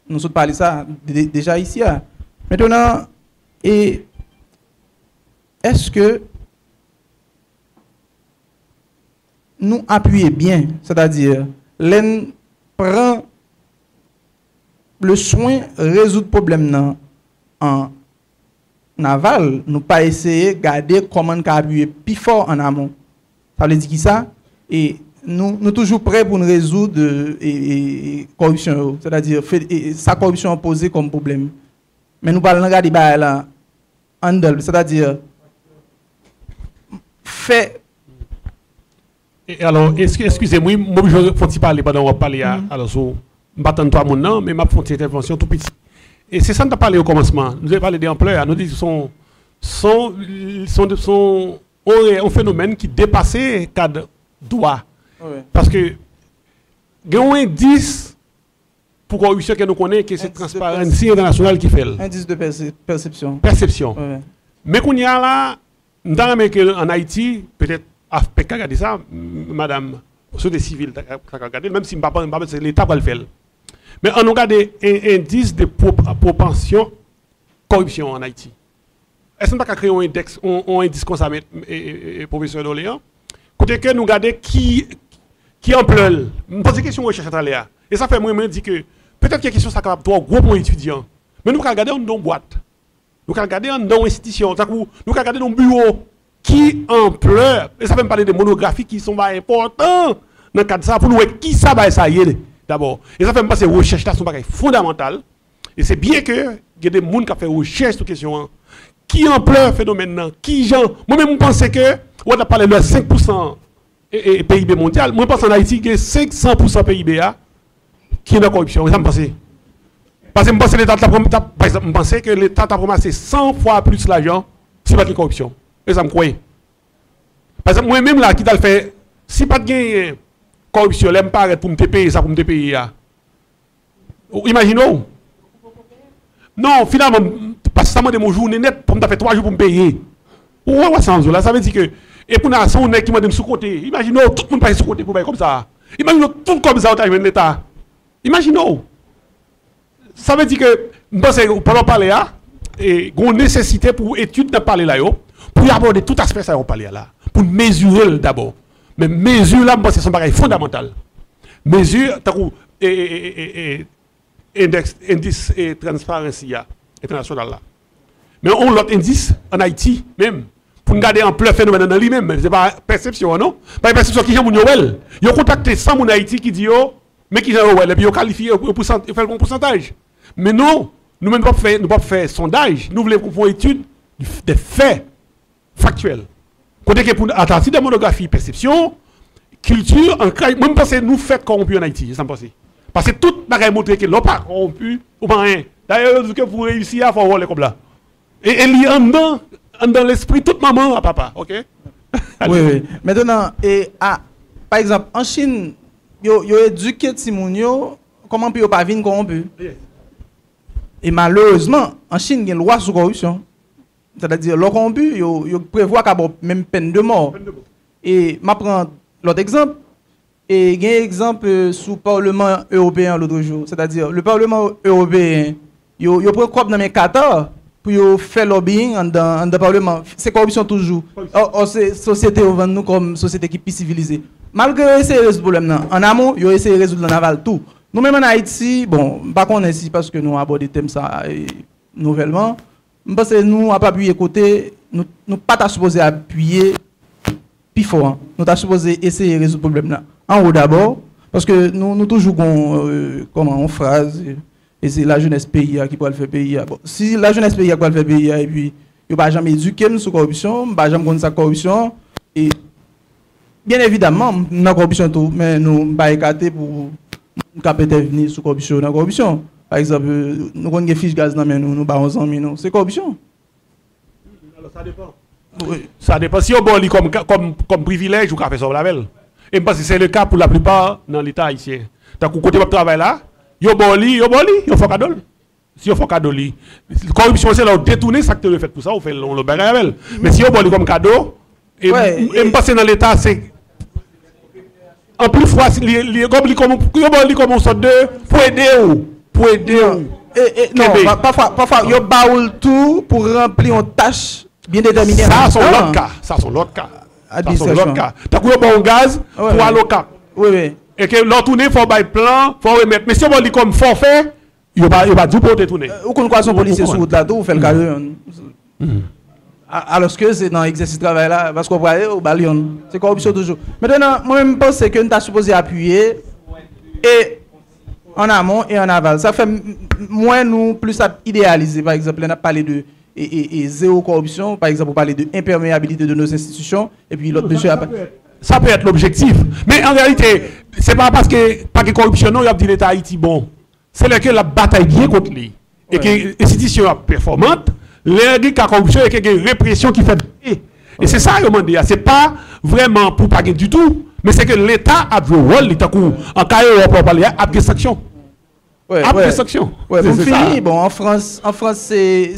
nous sommes parlé ça déjà ici. Maintenant, et est-ce que nous appuyons bien, c'est-à-dire l'en prend le soin de résoudre le problème en aval, nous pas essayer de garder comment on appuyer plus fort en amont. Ça veut dire qui ça? Et nous toujours prêts pour nous résoudre la corruption, c'est-à-dire sa corruption posée comme problème. Mais nous parlons de la handle, c'est-à-dire fait. Et alors, excusez-moi, je faut parler pendant qu'on parle. Alors, je ne vais pas toi mon nom, mais je vais faire une intervention tout petit. Et c'est ça que nous avons parlé au commencement. Nous avons parlé des employeurs. Nous disons sont un phénomène qui dépasse le cadre droit. Ouais. Parce que il y a un indice pour corruption que nous connaissons, que c'est Transparency International qui fait. Indice de perception. Perception. Ouais. Mais qu'on y a là, en Haïti, peut-être AFPK a dit ça, madame, sur des civils, même si l'État va le faire. Mais on regarde un indice de propension corruption en Haïti. Est-ce qu'on n'a pas créé un indice comme ça, professeur Doléan? Côté que nous regardons qui ampleur. Je me pose des questions recherche à l'air. Et ça fait moi me dire que peut-être qu'il y a question ça capable trop gros pour étudiant. Mais nous regardons dans boîte. Nous regardons dans institution, nous regardons dans bureau qui ampleur. Et ça fait me parler de monographies qui sont importants dans le cadre de ça pour nous voir qui ça va ça y est d'abord. Et ça fait me passer recherche là sont pas fondamentales. Et c'est bien que il y a des gens qui font recherche sur question qui ampleur phénomène qui gens moi-même je pense que on a parlé de 5% PIB mondial. Moi, je pense en Haïti que 500% PIB qui est dans la corruption. Ça me pense. Parce que je pense que l'État a ramassé 100 fois plus l'argent si pas de corruption. Et ça me croit. Par exemple, moi-même là, qui t'a fait, si pas de corruption, je me paraît pour me payer ça, pour me payer. Imaginez. Non, finalement, parce que ça m'a dit mon journée net pour me faire 3 jours pour me payer. Ouais, ça veut dire que, et pour nous, on est qui m'a dit sous-côté. Imaginez, tout le monde passe sous-côté pour faire comme ça. Imaginez tout comme ça au de l'État. Imaginez. Ça veut dire que, pendant parler là, et une nécessité pour étude de parler là, pour aborder tout aspect ça on parler là, pour mesurer d'abord. Mais mesure là, c'est un bagage fondamental. Mesure, indice et transparence international là. Mais on l'autre indice en Haïti même pour garder en plein phénomène dans lui-même. C'est pas perception non? Pas perception qui j'ai mon Yoel. Yo contacté 100 mon Haïti qui dit yo mais qui j'ai Yoel et puis yo qualifié pour faire un pourcentage. Mais non, nous même pas faire sondage, nous voulons faire étude des faits factuels. Côté que pour attention de monographie perception, culture, même parce que nous faisons corrompu en Haïti, ça me passe. Parce que tout bagaille montre que l'on pas corrompu ou pas rien. D'ailleurs, que vous réussissez à faire voler comme là. Et il y a dans l'esprit toute maman à papa, OK? Oui. Maintenant, par exemple, en Chine, yo éduqué Timounio comment puis pas venir corrompu. Et malheureusement, en Chine, il y a une loi sur la corruption. C'est-à-dire, le corrompu, il prévoit qu'il y a même peine de mort. Et je prends l'autre exemple. Et il y a un exemple sous le Parlement européen l'autre jour. C'est-à-dire, le Parlement européen, il prend quoi dans mes 14 pour faire lobbying dans le Parlement. C'est corruption toujours. C'est société au nous comme société qui est civilisée. Malgré essayer de résoudre ce problème, en amont, il essayer de résoudre en aval tout. Nous-mêmes en Haïti, bon, pas qu'on est ici parce que nous abordons des thèmes ça nouvellement. Parce que nous n'avons pas appuyé côté, nous ne pas supposé appuyer plus fort. Nous sommes supposé essayer de résoudre le problème là. En haut d'abord, parce que nous toujours comment on phrase, et c'est la jeunesse pays qui peut le faire pays. Bon, si la jeunesse pays qui peut le faire pays, et puis il ne va jamais éduquer sur la corruption, il ne va jamais connaître sa corruption. Et bien évidemment, nous avons la corruption tout, mais nous ne pas écarter pour peut-être venir sous corruption dans la corruption. Par exemple, nous avons des fiches gaz dans nous avons 100 000, c'est corruption. Alors ça dépend. Oui. Ça dépend. Si on boli comme privilège ou qu'on fait ça label. Et parce que c'est le cas pour la plupart dans l'État haïtien. Donc, côté de travail là, yo boli, yo faut cadeau. Si yo faut cadeau li. Corruption c'est là détourner ça que tu fait pour ça, on fait le bagage. Mais si yo boli comme cadeau et passer dans l'État c'est en plus fois les comme on sort de pour aider non, parfois yo baoul tout pour remplir une tâche bien déterminée. Ça sont l'autre cas, ça sont l'autre cas. T'as coupé bon gaz pour aller au cap. Oui. Et que l'autre tourner faut bail plan, faut remettre. Mais si on dit comme forfait, il va dire pour détourner. Ou qu'on croit son policier sur route là tout, fait le carré. Alors que c'est dans l'exercice de travail là, parce qu'on va aller au balion. C'est corruption toujours. Maintenant, moi-même pense que nous sommes supposé appuyer et en amont et en aval. Ça fait moins nous plus idéaliser. Par exemple, on a parlé de et zéro corruption, par exemple, on parler de imperméabilité de nos institutions, et puis l'autre monsieur ça peut être l'objectif. Mais en réalité, c'est pas parce que pas que corruption, non, il y a dit l'État Haïti bon. C'est là que la bataille bien contre lui. Et que l'institution est performante, les corruption et que la répression qui fait. Et c'est ça, je me dis. C'est pas vraiment pour pas du tout, mais c'est que l'État a joué le rôle, l'État en cas où on peut parler, a des sanctions. Après sanction. Ouais, pour finir, bon, en France, c'est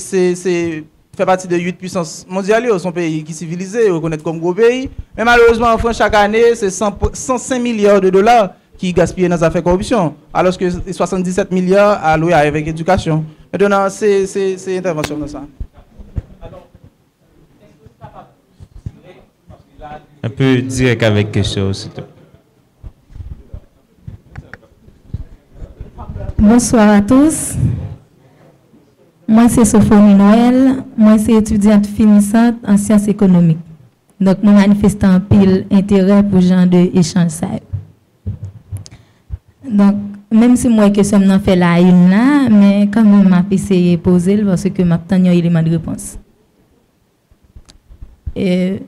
fait partie de 8 puissances mondiales, son pays qui est civilisé, reconnaît comme gros pays. Mais malheureusement, en France, chaque année, c'est 105 milliards de dollars qui gaspillent dans les affaires de corruption, alors que 77 milliards alloués avec l'éducation. Maintenant, c'est intervention dans ça. Un peu direct avec question, s'il te plaît. Bonsoir à tous. Moi, c'est Sophonie Noël. Moi, c'est étudiante finissante en sciences économiques. Donc, je manifeste un pile intérêt pour ce genre d'échange. Donc, même si moi, que ça m'en fait la une là, mais quand même, je essayé de poser parce que je n'ai pas un élément de réponse. Je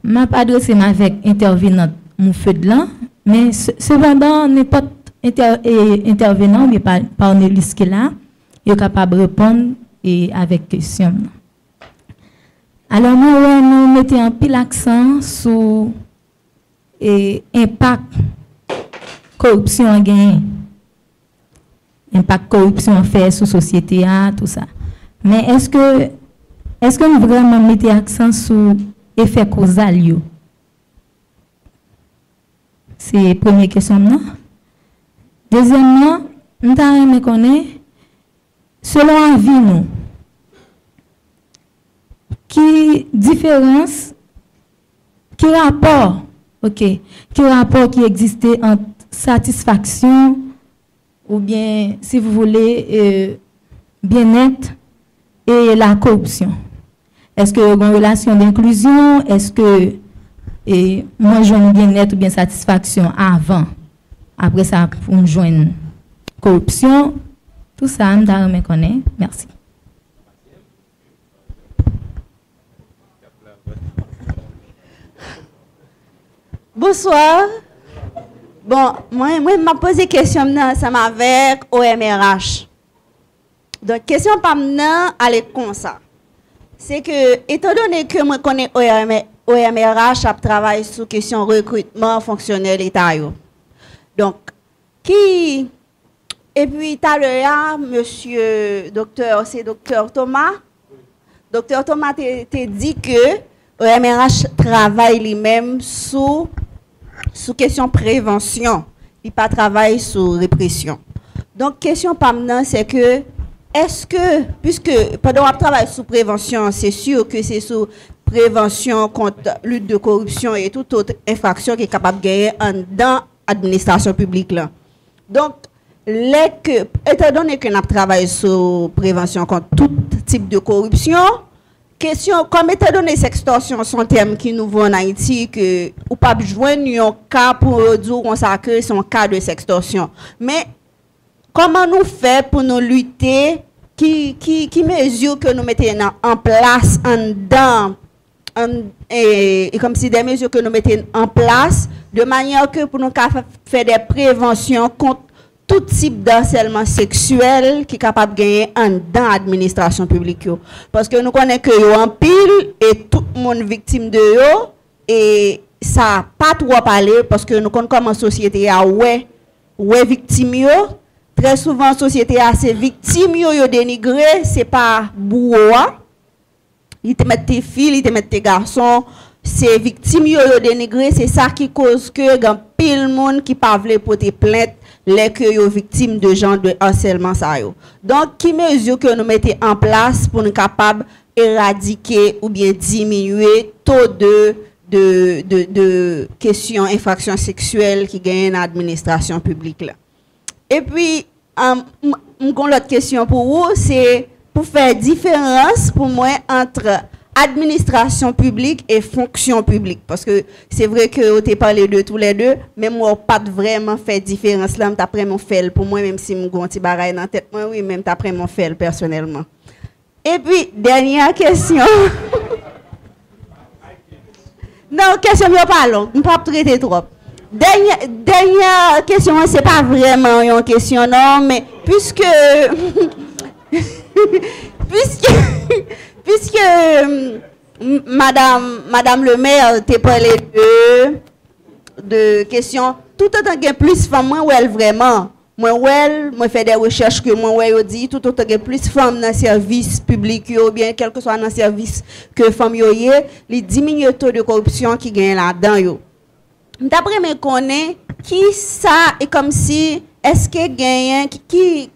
m'ai adressé avec intervenante mon feu de l'an, mais cependant, n'importe intervenants, mais panélistes qui là, ils sont capables de répondre avec question. Alors, nous mettons un pile accent sur l'impact corruption a gagné. Impact corruption fait sur la société, tout ça. Mais est-ce que nous vraiment mettons accent sur l'effet causal? C'est la première question. Non? Deuxièmement, nous avons connaître, selon avis, nous, qui différence, qui rapport, qui rapport qui existait entre satisfaction ou bien, si vous voulez, bien-être et la corruption. Est-ce que une relation d'inclusion, est-ce que moi je joue bien-être ou bien satisfaction avant, après ça, on joue corruption, tout ça, je me connais. Merci. Bonsoir. Bon, moi m'a posé question ça avec OMRH. Donc question pas maintenant aller comme ça. C'est que étant donné que moi connais OMRH a travaillé sur question recrutement fonctionnel état yo. Donc et puis tout à l'heure monsieur docteur Thomas t'a dit que OMRH travaille lui-même sous question prévention, il pas travaille sur répression. Donc question pas maintenant c'est que est-ce que puisque pendant qu'on travaille sur prévention, c'est sûr que c'est sur prévention contre lutte de corruption et toute autre infraction qui est capable de gagner dans l'administration publique là. Donc étant donné que nous travaillons sur prévention contre tout type de corruption, question, comme étant donné sextorsion, son terme qui nous voit en Haïti, que ou pas joindre un cas pour dire qu'on s'accuse son cas de sextorsion. Mais comment nous fait pour nous lutter, qui mesures que nous mettons en place et comme si des mesures que nous mettons en place de manière que pour nous faire des préventions contre tout type d'harcèlement sexuel qui est capable de gagner dans l'administration publique. Parce que nous connaissons que yo en pile et tout le monde victime de yo et ça pas trop parler parce que nous connaissons comment société a ouais victime yo. Très souvent société a ces victimes yo dénigré, c'est pas bourreau. Ils te mettent tes filles, ils te mettent tes garçons, ces victimes yo dénigré, c'est ça qui cause que grand pile monde qui pas veut porter plainte les que yo victimes de gens de harcèlement ça yo. Donc qui mesure que nous mettons en place pour nous capables éradiquer ou bien diminuer taux de questions infractions sexuelles qui gagnent dans l'administration publique là. Et puis l'autre question pour vous c'est pour faire différence pour moi entre administration publique et fonction publique parce que c'est vrai que on t'a parlé de tous les deux mais moi pas vraiment fait différence là après mon fait pour moi même si mon grand petit bagaille dans tête moi oui même après mon fait personnellement. Et puis dernière question. Non, question yo pas long, on pas traiter trop. Dernière question, c'est pas vraiment une question non mais puisque Madame le maire t'a parlé de questions, tout autant que plus femmes, moi elle vraiment, moi fait des recherches que moi elle dit tout autant que plus femmes dans service public ou bien quel que soit dans service que femmes yo les diminue le taux de corruption qui gagne là-dedans yo. D'après me connaît qui ça est comme si est-ce que gagne qui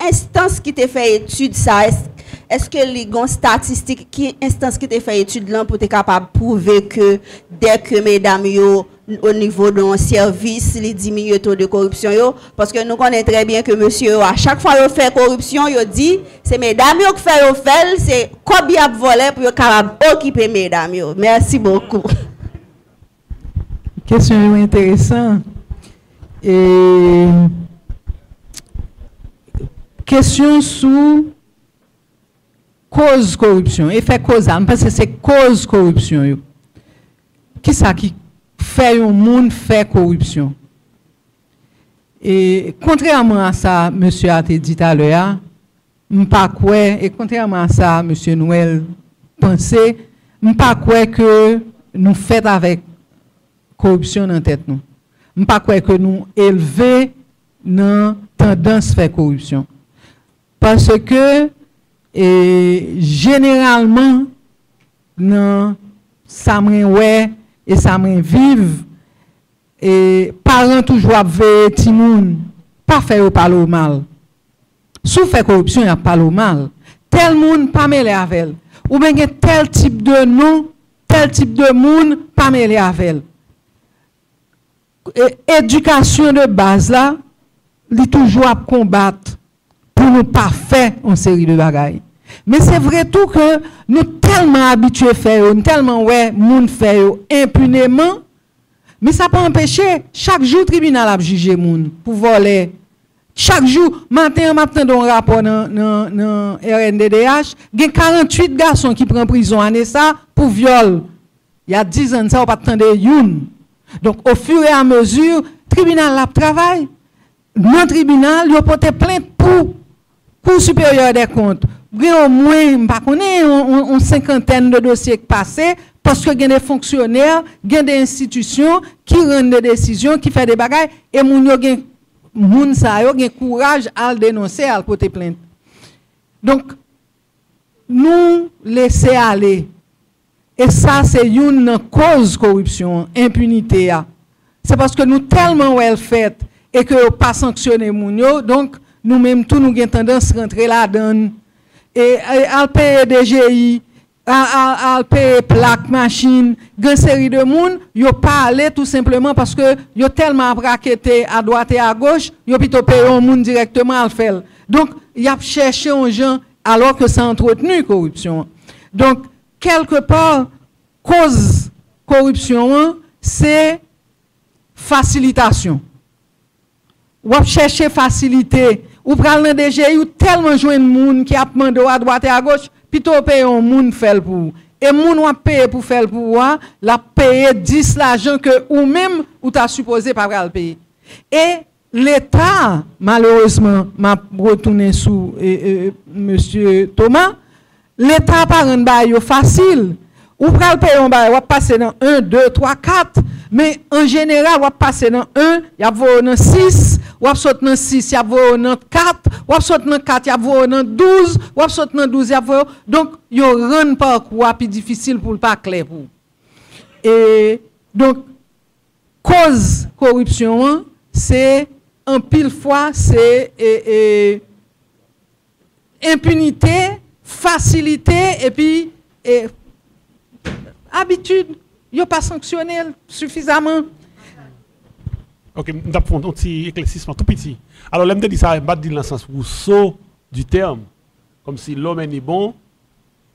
instance qui t'a fait étude ça est-ce que les statistiques qui instance qui t'a fait étude là pour être capable de prouver que dès que mesdames yo au niveau de nos services les diminuent le taux de corruption yo parce que nous connaissons très bien que monsieur à chaque fois il fait corruption il dit c'est mesdames yo qui fait c'est combien voler pour capable occuper mesdames yo. Merci beaucoup. Question intéressante. Et question sous cause corruption, effet causal, parce que c'est cause corruption. Qui ça qui fait un monde fait corruption? Et contrairement à ça, monsieur a dit tout à l'heure, et contrairement à ça, monsieur Noël pensait, m'pas quoi que nous faisons avec corruption en tête nous. M'pas quoi que nous élever dans tendance faire corruption. Parce que généralement dans ça ouais et ça vive et parents toujours veillent ti moun pas faire parler mal. Sous fait corruption y a parler mal. Tel moun pas mêlé avec elle. Ou bien tel type de nom, tel type de moun pas mêlé avec elle. Éducation de base là, li toujours à combattre pour nous pas faire une série de bagailles. Mais c'est vrai tout que nous tellement habitués à faire, nous tellement ouais, moun fait impunément, mais ça peut empêcher chaque jour le tribunal à juger moun pour voler. Chaque jour, matin, dans un rapport dans RNDDH, il y a 48 garçons qui prennent prison année ça pour viol. Il y a 10 ans, ça, on pas attendre une. Donc, au fur et à mesure, le tribunal a travaillé. Dans le tribunal, il a porté plainte pour Cour supérieure des comptes. Il y a au moins, pas une cinquantaine de dossiers qui passent parce que il y a des fonctionnaires, il y a des institutions qui rendent des décisions, qui font des bagailles, et moun sa yo gen courage à le dénoncer, à le porter plainte. Donc, nous laisser aller. Et ça, c'est une cause corruption, impunité. C'est parce que nous tellement well fait et que nous pas sanctionné moun yo, donc nous-mêmes, tout nous avons tendance à rentrer là-dedans. Et à payer DGI, à payer plaque, machine, une série de monde, yo pas allé tout simplement parce que yo tellement braqueté à droite et à gauche, yo plutôt payer un monde directement à le faire. Donc, y a cherché un gens alors que ça entretenu corruption. Donc, quelque part, cause corruption, c'est facilitation. Ou a chercher facilité, ou pral dans DGI ou tellement joindre monde qui a demandé à droite et à gauche, plutôt payer un monde faire pour. Et moun ou payer pour faire pour la payer 10 l'argent que ou même ou t'a supposé pas le payer. Et l'État, malheureusement, m'a retourné sous monsieur Thomas, l'État pas rend bail facile. Ou pral payer un bail, ou passer dans 1, 2, 3, 4, mais en général, ou passer dans 1, y a dans 6, ou saute dans 6, y a dans 4, ou saute dans 4, y a dans 12, ou saute dans 12, y a donc yo rend parcours plus difficile pour le pas clair pour. Et donc cause corruption, c'est en pile fois c'est impunité, facilité et puis habitude, il n'y a pas sanctionné suffisamment. Ok, nous avons un petit éclaircissement tout petit. Alors, l'homme dit ça, je ne dis pas dans le sens Rousseau du terme, comme si l'homme est bon,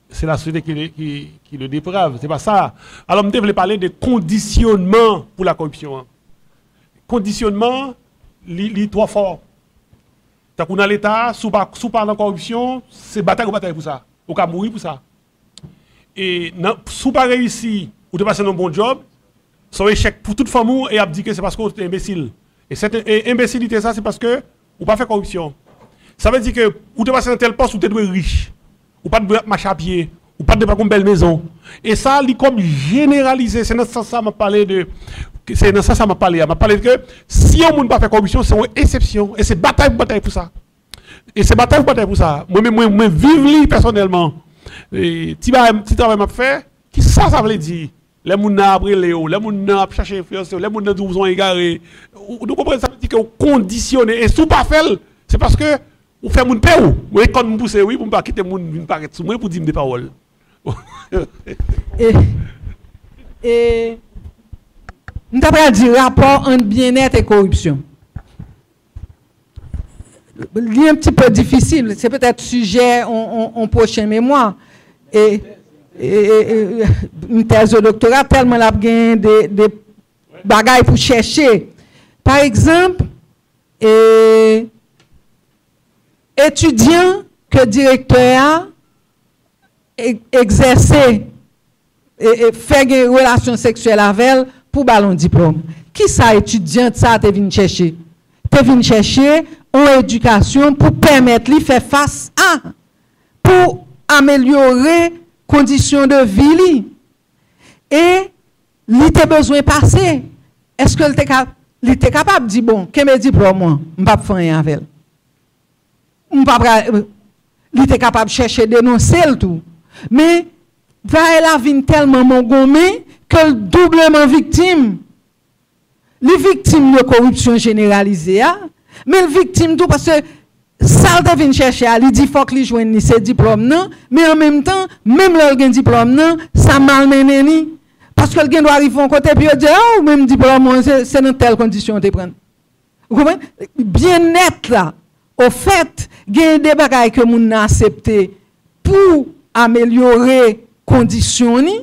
c'est la société qui le déprave. C'est pas ça. Alors, je voulais parler de conditionnement pour la corruption. Conditionnement, il est trop fort. Tant qu'on a l'État, sous par la corruption, c'est bataille ou bataille pour ça. Ou qu'à mourir pour ça. Et si vous pas réussi ou de passer un bon job, son échec pour toute famille et a dit que c'est parce que vous êtes imbécile. Et cette imbécilité, ça, c'est parce que vous pas fait corruption. Ça veut dire que vous êtes passé dans tel poste où vous êtes riche, ou pas de marcher à pied, ou pas de une belle maison. Et ça, c'est comme généralisé. C'est dans ce sens que m'a parlé de. C'est dans ce sens que m'a parlé. M'a parlé que si on ne pas faire corruption, c'est une exception. Et c'est bataille pour ça. Et c'est bataille pour ça. Moi, vive personnellement. Et si travail m'a fait, qui ça veut dire? Les gens après Léo, les gens chercher influence, les gens nous ont égaré. Vous comprenez ça veut dire que vous conditionnez. Et si vous pas fait, c'est parce que vous faites mon père. Vous quand vous poussez, oui, pour ne pas quitter mon une paraître sous moi pour dire des paroles. Et nous avons dit rapport entre bien-être et corruption. Il est un petit peu difficile, c'est peut-être sujet en prochain mémoire. Et une thèse de doctorat, tellement la gain des bagailles pour chercher. Par exemple, étudiant que directeur a exercé et fait une relation sexuelle avec elle pour ballon diplôme. Qui ça étudiante ça te vient chercher? te venu chercher en éducation pour permettre lui faire face à, pour améliorer conditions de vie. Et il a besoin de passer. Est-ce que il était capable de dire, bon, quel est le diplôme, moi, je ne peux pas faire rien avec elle. Il était capable de chercher dénoncer le tout. Mais, elle a vu tellement mongommé que le doublement victime. Les victimes de corruption généralisée, mais les victimes tout parce que ça devine chercher, il dit faut que lui joigne ses diplômes non, mais en même temps, même leur gain diplôme non, ça malmène ni parce que le gain doit arriver en côté puis dire oh même diplôme c'est dans telle condition te prendre. Vous comprenez? Bien net là. Au fait, il y a des bagages que moun a accepté pour améliorer conditions ni.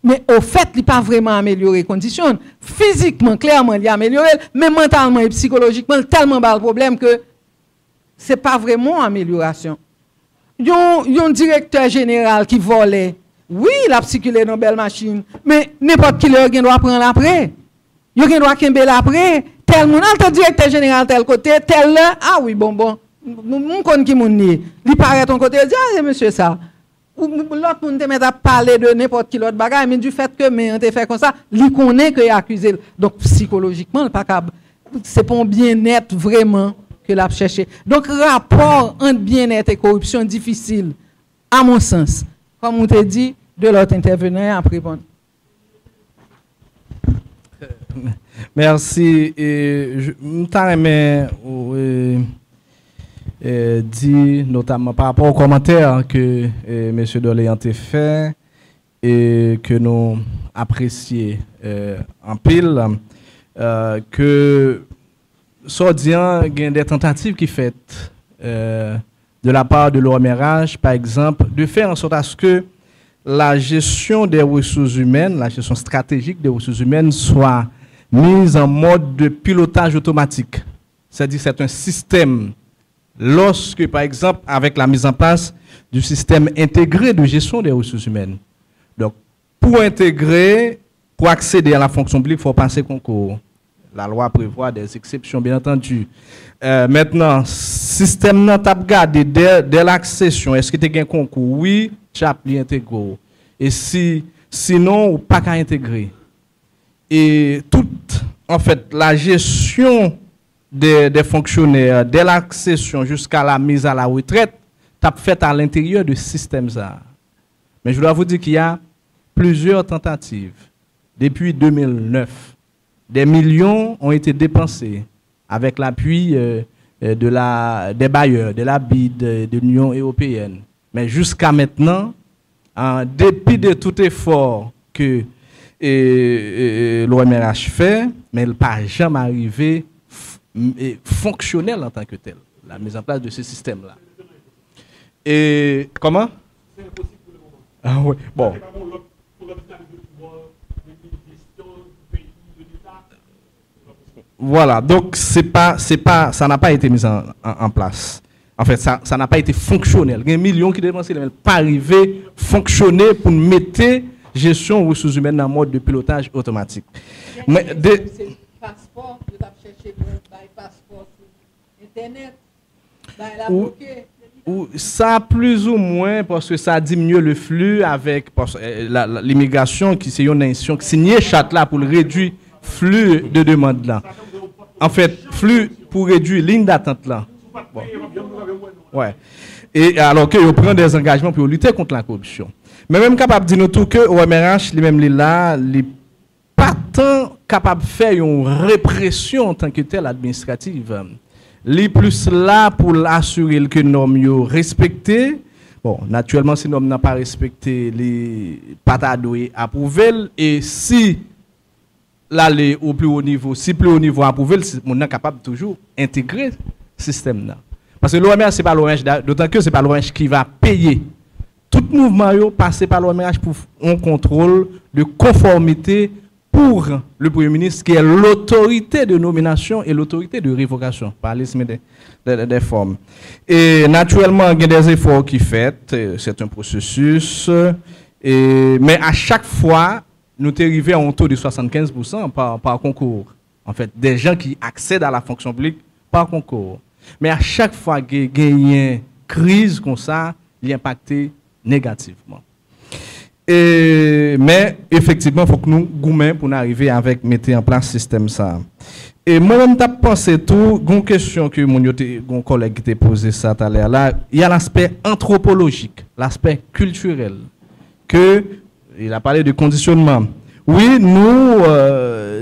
Mais au fait, il n'a pas vraiment amélioré les conditions. Physiquement, clairement, il a amélioré, mais mentalement et psychologiquement, il a tellement de problèmes que ce n'est pas vraiment amélioration. Il y a un directeur général qui volait. Oui, il a circulé dans une belle machine, mais n'importe qui doit prendre après. Il doit prendre après. Tel monde, tel directeur général, tel côté, tel là. Ah oui, bon. Nous connaissons qui moun ni. Il paraît ton côté, il dit, ah, monsieur ça. L'autre monde te met à parler de n'importe qui l'autre bagaille, mais du fait que mais on te fait comme ça, il connaît que il accusé. Donc psychologiquement, c'est pas un bien-être vraiment que l'a cherché. Donc rapport entre bien-être et corruption difficile, à mon sens. Comme on te dit, de l'autre intervenant à répondre. Merci. Je dit notamment par rapport aux commentaires que M. Doléan a fait et que nous apprécions en pile, que Sordian, il y a des tentatives qui sont faites de la part de l'OMRH, par exemple, de faire en sorte à ce que la gestion des ressources humaines, la gestion stratégique des ressources humaines soit mise en mode de pilotage automatique. C'est-à-dire c'est un système. Lorsque, par exemple, avec la mise en place du système intégré de gestion des ressources humaines. Donc, pour intégrer, pour accéder à la fonction publique, il faut passer concours. La loi prévoit des exceptions, bien entendu. Maintenant, système n'a pas gardé dès l'accession. Est-ce que tu as un concours? Oui, tu as intégré. Et sinon, pas qu'à intégrer. Et toute, en fait, la gestion des fonctionnaires, dès l'accession jusqu'à la mise à la retraite, tu as fait à l'intérieur du système ça. Mais je dois vous dire qu'il y a plusieurs tentatives. Depuis 2009, des millions ont été dépensés avec l'appui des bailleurs, de la BID, de l'Union européenne. Mais jusqu'à maintenant, en dépit de tout effort que l'OMRH fait, mais il n'est pas jamais arrivé fonctionnel en tant que tel, la mise en place de ce système-là. Et comment? Ah oui, bon. Voilà, donc ça n'a pas été mis en place. En fait, ça n'a pas été fonctionnel. Il y a des millions qui dépensent, mais pas arrivé fonctionner pour mettre gestion des ressources humaines en mode de pilotage automatique. Mais passeport, je vais chercher le passeport sur Internet. Ou ça plus ou moins parce que ça diminue le flux avec l'immigration qui c'est une nation qui signe charte là pour réduire flux de demande là. En fait, flux pour réduire ligne d'attente là. Bon. Ouais. Et alors que on prend des engagements pour lutter contre la corruption. Mais même capable de dire nous tout que OMRH lui-même là, pas tant capable de faire une répression en tant que telle administrative. Les plus là pour assurer que les normes sont respectées. Bon, naturellement, si les normes n'ont pas respecté, les patadoués approuvés. Et si l'aller au plus haut niveau, si plus haut niveau approuvé, on est capable de toujours intégrer le système là. Parce que l'OMRH, ce n'est pas l'OMRH, d'autant que ce n'est pas l'OMRH qui va payer. Tout mouvement passe par l'OMRH pour un contrôle de conformité pour le Premier ministre, qui est l'autorité de nomination et l'autorité de révocation, par l'isme des formes. Et naturellement, il y a des efforts qui sont faits, c'est un processus, mais à chaque fois, nous sommes arrivés à un taux de 75% par concours. En fait, des gens qui accèdent à la fonction publique par concours. Mais à chaque fois qu'il y a une crise comme ça, il impacte négativement. Mais effectivement, il faut que nous goumons pour arriver avec mettre en place ce système ça. Et moi-même, je pensé tout, une question que mon collègue t'a posé ça tout à l'heure là, il y a l'aspect anthropologique, l'aspect culturel, que il a parlé de conditionnement. Oui, nous,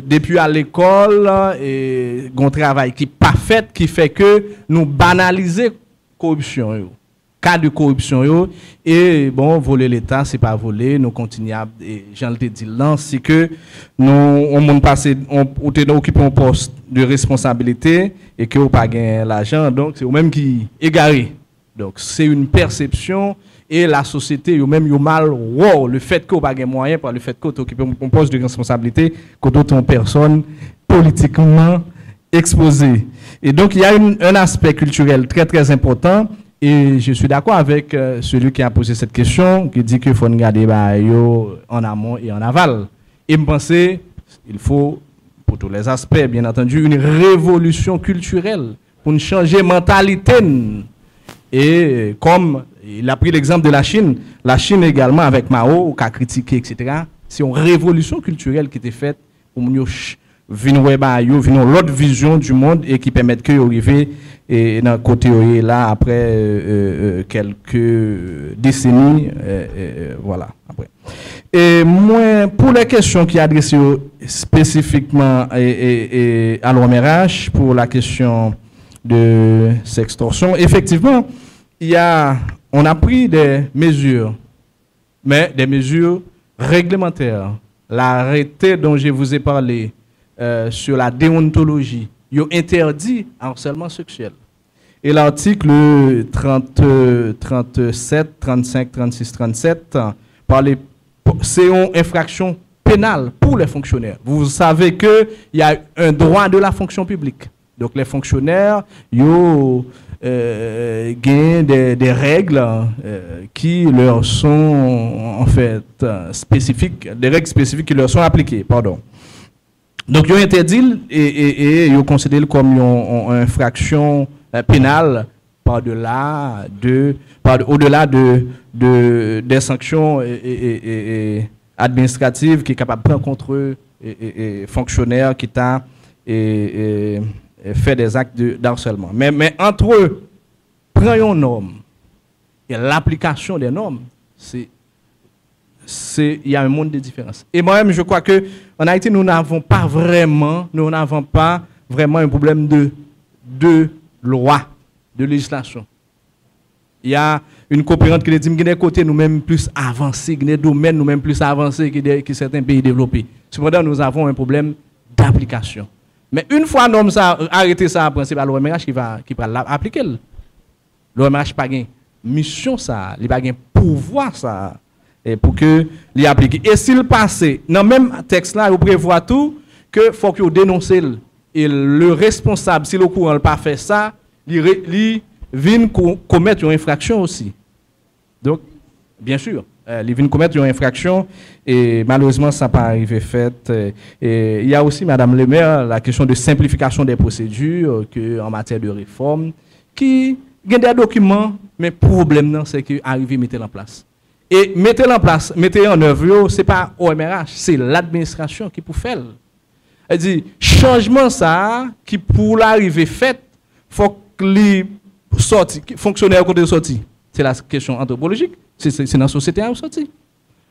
depuis à l'école, et un travail qui n'est pas fait, qui fait que nous banalisons la corruption. Cas de corruption, et bon, voler l'État, c'est pas voler, nous continuons, et j'en ai dit là, c'est que nous, on occupe un poste de responsabilité, et que nous pas gagné l'argent, donc c'est eux-mêmes qui égaré. Donc c'est une perception, et la société, eux-mêmes, ils mal, wow, le fait qu'on pas gagné moyen, par le fait qu'on occupe un poste de responsabilité, que d'autres personnes politiquement exposées. Et donc il y a un aspect culturel très très important. Et je suis d'accord avec celui qui a posé cette question, qui dit qu'il faut regarder en amont et en aval. Et je pense qu'il faut, pour tous les aspects, bien entendu, une révolution culturelle pour changer la mentalité. Et comme il a pris l'exemple de la Chine également avec Mao, qui a critiqué, etc. C'est une révolution culturelle qui était faite pour nous venir l'autre vision du monde et qui permet que arriver et dans le côté là après quelques décennies voilà après. Et moi pour les questions qui adressées spécifiquement à l'OMRH pour la question de sextorsion, effectivement on a pris des mesures, mais des mesures réglementaires. L'arrêté dont je vous ai parlé sur la déontologie, il interdit harcèlement sexuel. Et l'article 37, 35, 36, 37 c'est une infraction pénale pour les fonctionnaires. Vous savez qu'il y a un droit de la fonction publique. Donc les fonctionnaires, ils gagnent des règles qui leur sont en fait spécifiques, des règles spécifiques qui leur sont appliquées. Pardon. Donc, ils ont interdit et ils ont considéré comme une infraction pénale au-delà des sanctions administratives qui est capable de prendre contre fonctionnaires qui t'a fait des actes d'harcèlement. Mais entre eux, prendre une norme et l'application des normes, il y a un monde de différence. Et moi-même, je crois que en Haïti, nous n'avons pas vraiment un problème de loi, de législation. Il y a une coopérante qui dit que des côtés nous-mêmes plus avancés, des domaines nous-mêmes plus avancés que certains pays développés. Cependant, nous avons un problème d'application. Mais une fois l'homme ça arrêté ça, principe à l'OMRH qui va l'appliquer. L'OMRH pas gain mission ça, il pas gain pouvoir ça. Et pour que l'y applique. Et s'il passe, dans le même texte là, il prévoit tout que faut que dénoncer et le responsable, si le courant n'a pas fait ça, il vient commettre une infraction aussi. Donc, bien sûr, il vient commettre une infraction et malheureusement, ça n'a pas arrivé fait. Et il y a aussi, Madame le maire, la question de simplification des procédures en matière de réforme, qui a des documents, mais le problème, c'est qu'arriver à mettre en place. Et mettez en place, mettez en œuvre, ce n'est pas OMRH, c'est l'administration qui peut faire. Elle dit, changement ça, qui pour l'arrivée faite, il faut que les fonctionnaires côté sorti. C'est la question anthropologique, c'est dans la société à sortir.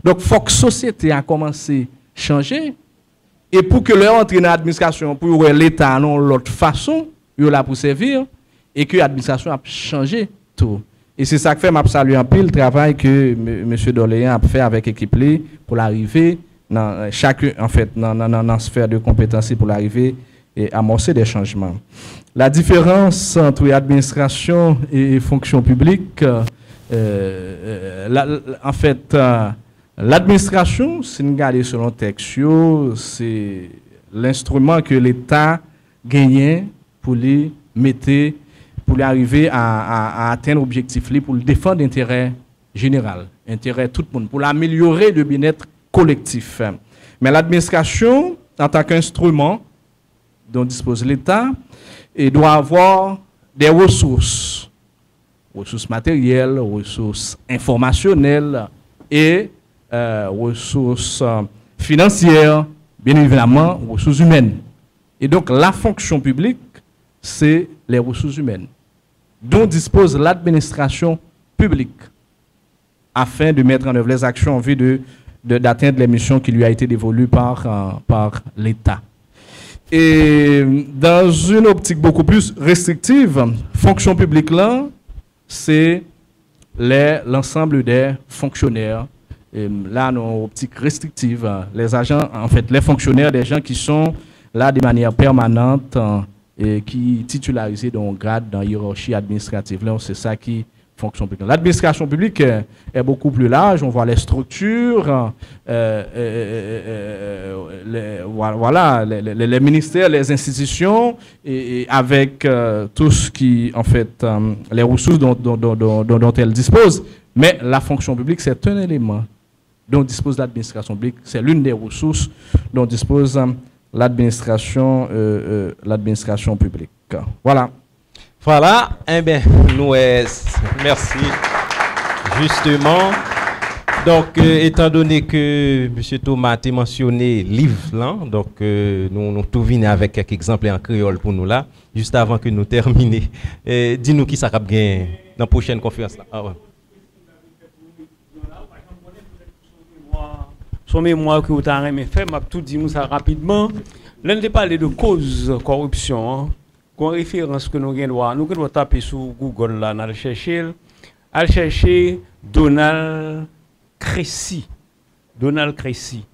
Donc, il faut que la société a commencé à changer. Et pour que leur entrée dans l'administration, pour l'État non l'autre façon, il là pour servir, et que l'administration a changé tout. Et c'est ça que fait m'a saluer un peu le travail que M. Doléan a fait avec l'équipe pour l'arrivée dans chaque en fait dans sphère de compétences pour l'arrivée et amorcer des changements. La différence entre administration et fonction publique, en fait, l'administration, c'est une garde selon texte, c'est l'instrument que l'État gagne pour les mettre pour arriver à atteindre l'objectif, pour défendre l'intérêt général, l'intérêt de tout le monde, pour améliorer le bien-être collectif. Mais l'administration, en tant qu'instrument dont dispose l'État, et doit avoir des ressources matérielles, ressources informationnelles et ressources financières, bien évidemment, ressources humaines. Et donc, la fonction publique, c'est les ressources humaines dont dispose l'administration publique afin de mettre en œuvre les actions en vue d'atteindre les missions qui lui a été dévolues par l'État. Et dans une optique beaucoup plus restrictive, fonction publique là, c'est l'ensemble des fonctionnaires. Et là, dans une optique restrictive, les agents, en fait, les fonctionnaires, des gens qui sont là de manière permanente et qui titularisés dans un grade, dans la hiérarchie administrative. Là, c'est ça qui fonction publique. L'administration publique est beaucoup plus large. On voit les structures, voilà, les ministères, les institutions, et avec tout ce qui, en fait, les ressources dont elles disposent. Mais la fonction publique, c'est un élément dont dispose l'administration publique. C'est l'une des ressources dont dispose l'administration publique. Voilà. Voilà, eh bien, nous, merci. Justement, donc, étant donné que M. Thomas a mentionné livre, là, donc, nous tout venons avec quelques exemples en créole pour nous là, juste avant que nous terminions. Dis-nous qui ça va gagner dans la prochaine conférence là. Ah, ouais. Son mémoire que vous avez fait, m'a tout dit nous ça rapidement. L'un de parler de cause corruption, hein. Qu'on référence que nous devons taper sur Google là, nous allons chercher Donald Crécy. Donald Crécy.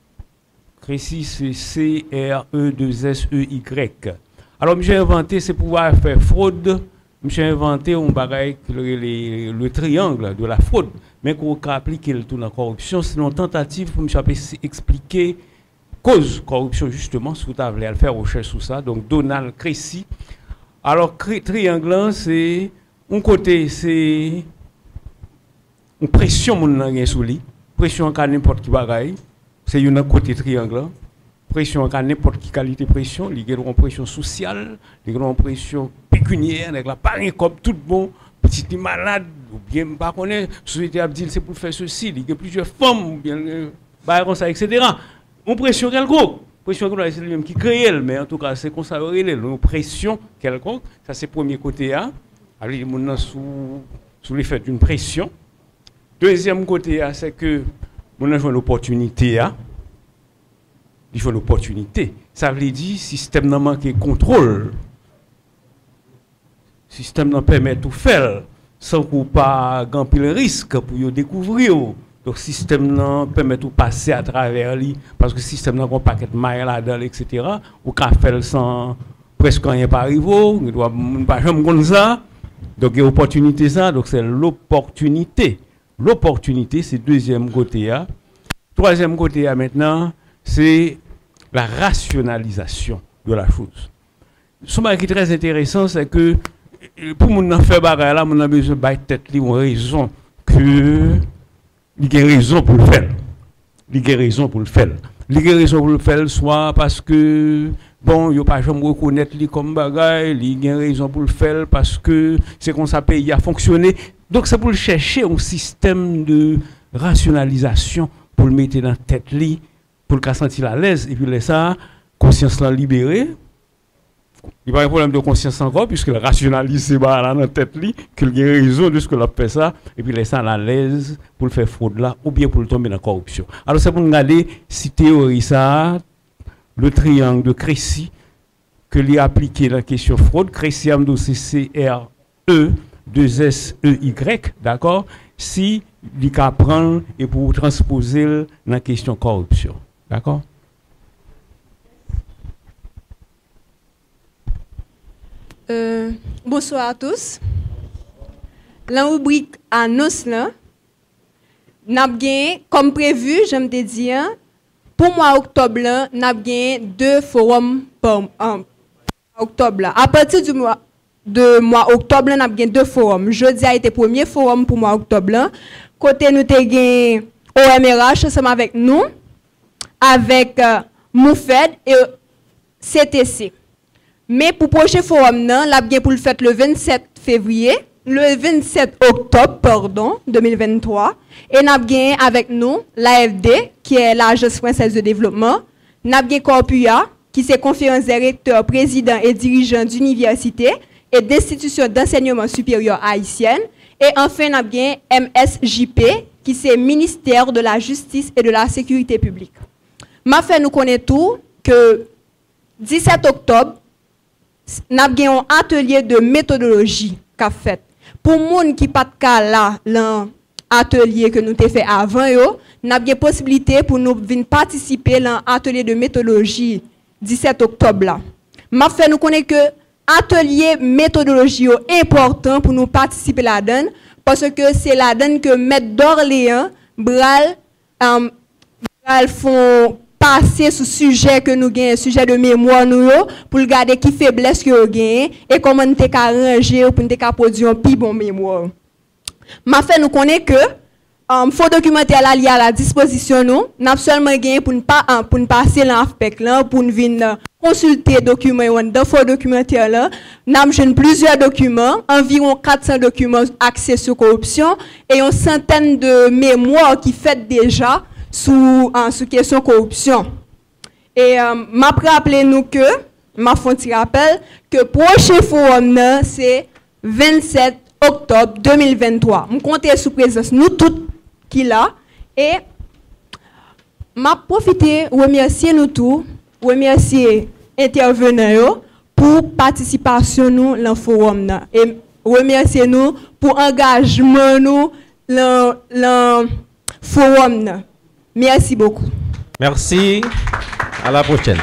Crécy, c'est C-R-E-2-S-E-Y. Alors, j'ai inventé, c'est pouvoir faire fraude. J'ai inventé un bagage, le triangle de la fraude. Mais qu'on peut appliquer le tout dans la corruption, c'est une tentative pour expliquer cause corruption, justement, si vous avez faire recherche sur ça. Donc, Donald Crécy. Alors, triangle, c'est un côté, c'est une pression mon sous lui, pression qu'à n'importe qui bagaille, c'est un côté triangle. Pression qu'à n'importe qui qualité pression, il y a une pression sociale, il y a une pression pécuniaire, avec la parrain comme tout bon, petit malade, ou bien pas connaître, société a dit c'est pour faire ceci, il y a plusieurs femmes, ou bien ça, etc. Une pression quelconque. Pression c'est lui-même qui crée, mais en tout cas, c'est qu'on s'appelle une pression quelconque. Ça, c'est le premier côté A. Alors, il y a sous l'effet d'une pression. Deuxième côté A, c'est que on a joué l'opportunité A. Il faut l'opportunité. Ça veut dire système n'a manqué contrôle. Système n'a permet tout faire sans qu'on pas grand pile risque pour découvrir. Donc, le système permet de passer à travers lui, parce que le système n'a pas un paquet de mailles là-dedans, etc. Ou qu'à faire sans presque rien pas arriver, on ne doit pas jamais comme ça. Donc, il y a l'opportunité, ça. Donc, c'est l'opportunité. L'opportunité, c'est le deuxième côté. Troisième côté, maintenant, c'est la rationalisation de la chose. Ce qui est très intéressant, c'est que pour nous faire bagarre là, on a besoin de tête une raison que. Il y a raison pour le faire. Il y a raison pour le faire. Il y a raison pour le faire, soit parce que, bon, il n'y a pas jamais reconnaître lui comme bagaille, il y a raison pour le faire parce que c'est qu'on s'appelle, il a fonctionné. Donc, c'est pour chercher un système de rationalisation pour le mettre dans la tête, lui, pour le sentir à l'aise, et puis laisser ça, conscience là libérée. Il n'y a pas de problème de conscience encore, puisqu'il rationalise ces barres là dans la tête, qu'il y a raison de ce que l'a fait ça, et puis laisser à l'aise pour le faire fraude là, ou bien pour le tomber dans la corruption. Alors, c'est pour nous regarder si théorie ça, le triangle de Crécy, que l'y a appliqué dans la question fraude, Crécy c'est C-R-E-2-S-E-Y, d'accord, si l'y a prendre et pour transposer dans la question corruption, d'accord? Bonsoir à tous. La rubrique annonce là, n'a gagné comme prévu, je me dis, pour mois octobre là, n'a gagné 2 forums par octobre là. À partir du mois octobre, n'a gagné 2 forums. Jeudi a été premier forum pour mois octobre là. Côté nous t'ai gagné OMRH ensemble avec nous, avec Moufed et CTC. Mais pour le prochain forum, là, bien pour le faire le 27 février, le 27 octobre, pardon, 2023. Et nous avons avec nous l'AFD, qui est l'Agence française de développement. Nous avons Corpua, qui est conférence des recteurs, président et dirigeant d'universités et d'institutions d'enseignement supérieur haïtiennes. Et enfin, nous avons MSJP, qui est ministère de la Justice et de la Sécurité publique. Ma fait nous connaît tout que 17 octobre, nous avons un atelier de méthodologie qu'a fait. Pour les gens qui pas de cas là, l'atelier que nous avons fait avant, nous avons possibilité pour nous venir participer à l'atelier de méthodologie 17 octobre là. Ma fait nous connaît que atelier méthodologie est important pour nous participer là-dedans parce que c'est là-dedans que Maître d'Orléans bral font passer ce sujet que nous gagnons, sujet de mémoire nous pour regarder qui faiblesse que nous gagnons et comment nous t'es arranger pour nous produire un plus bon mémoire. Ma fait nous connaît que faux documentaire là, il y a à la disposition nous n'a seulement gagné pour nous passer l'AFPEC là pour nous venir consulter documents dans faux documentaire là n'a jeune plusieurs documents, environ 400 documents axés sur corruption et une centaine de mémoires qui fait déjà sous question corruption. Et m'a rappelé nous que m'a fait un petit rappel que prochain forum c'est 27 octobre 2023. Je compte sous présence nous toutes qui là et m'a profité remercier nous tous, remercier intervenants pour participation nous dans forum là et remercier nous pour engagement nous dans forum là. Merci beaucoup. Merci. À la prochaine.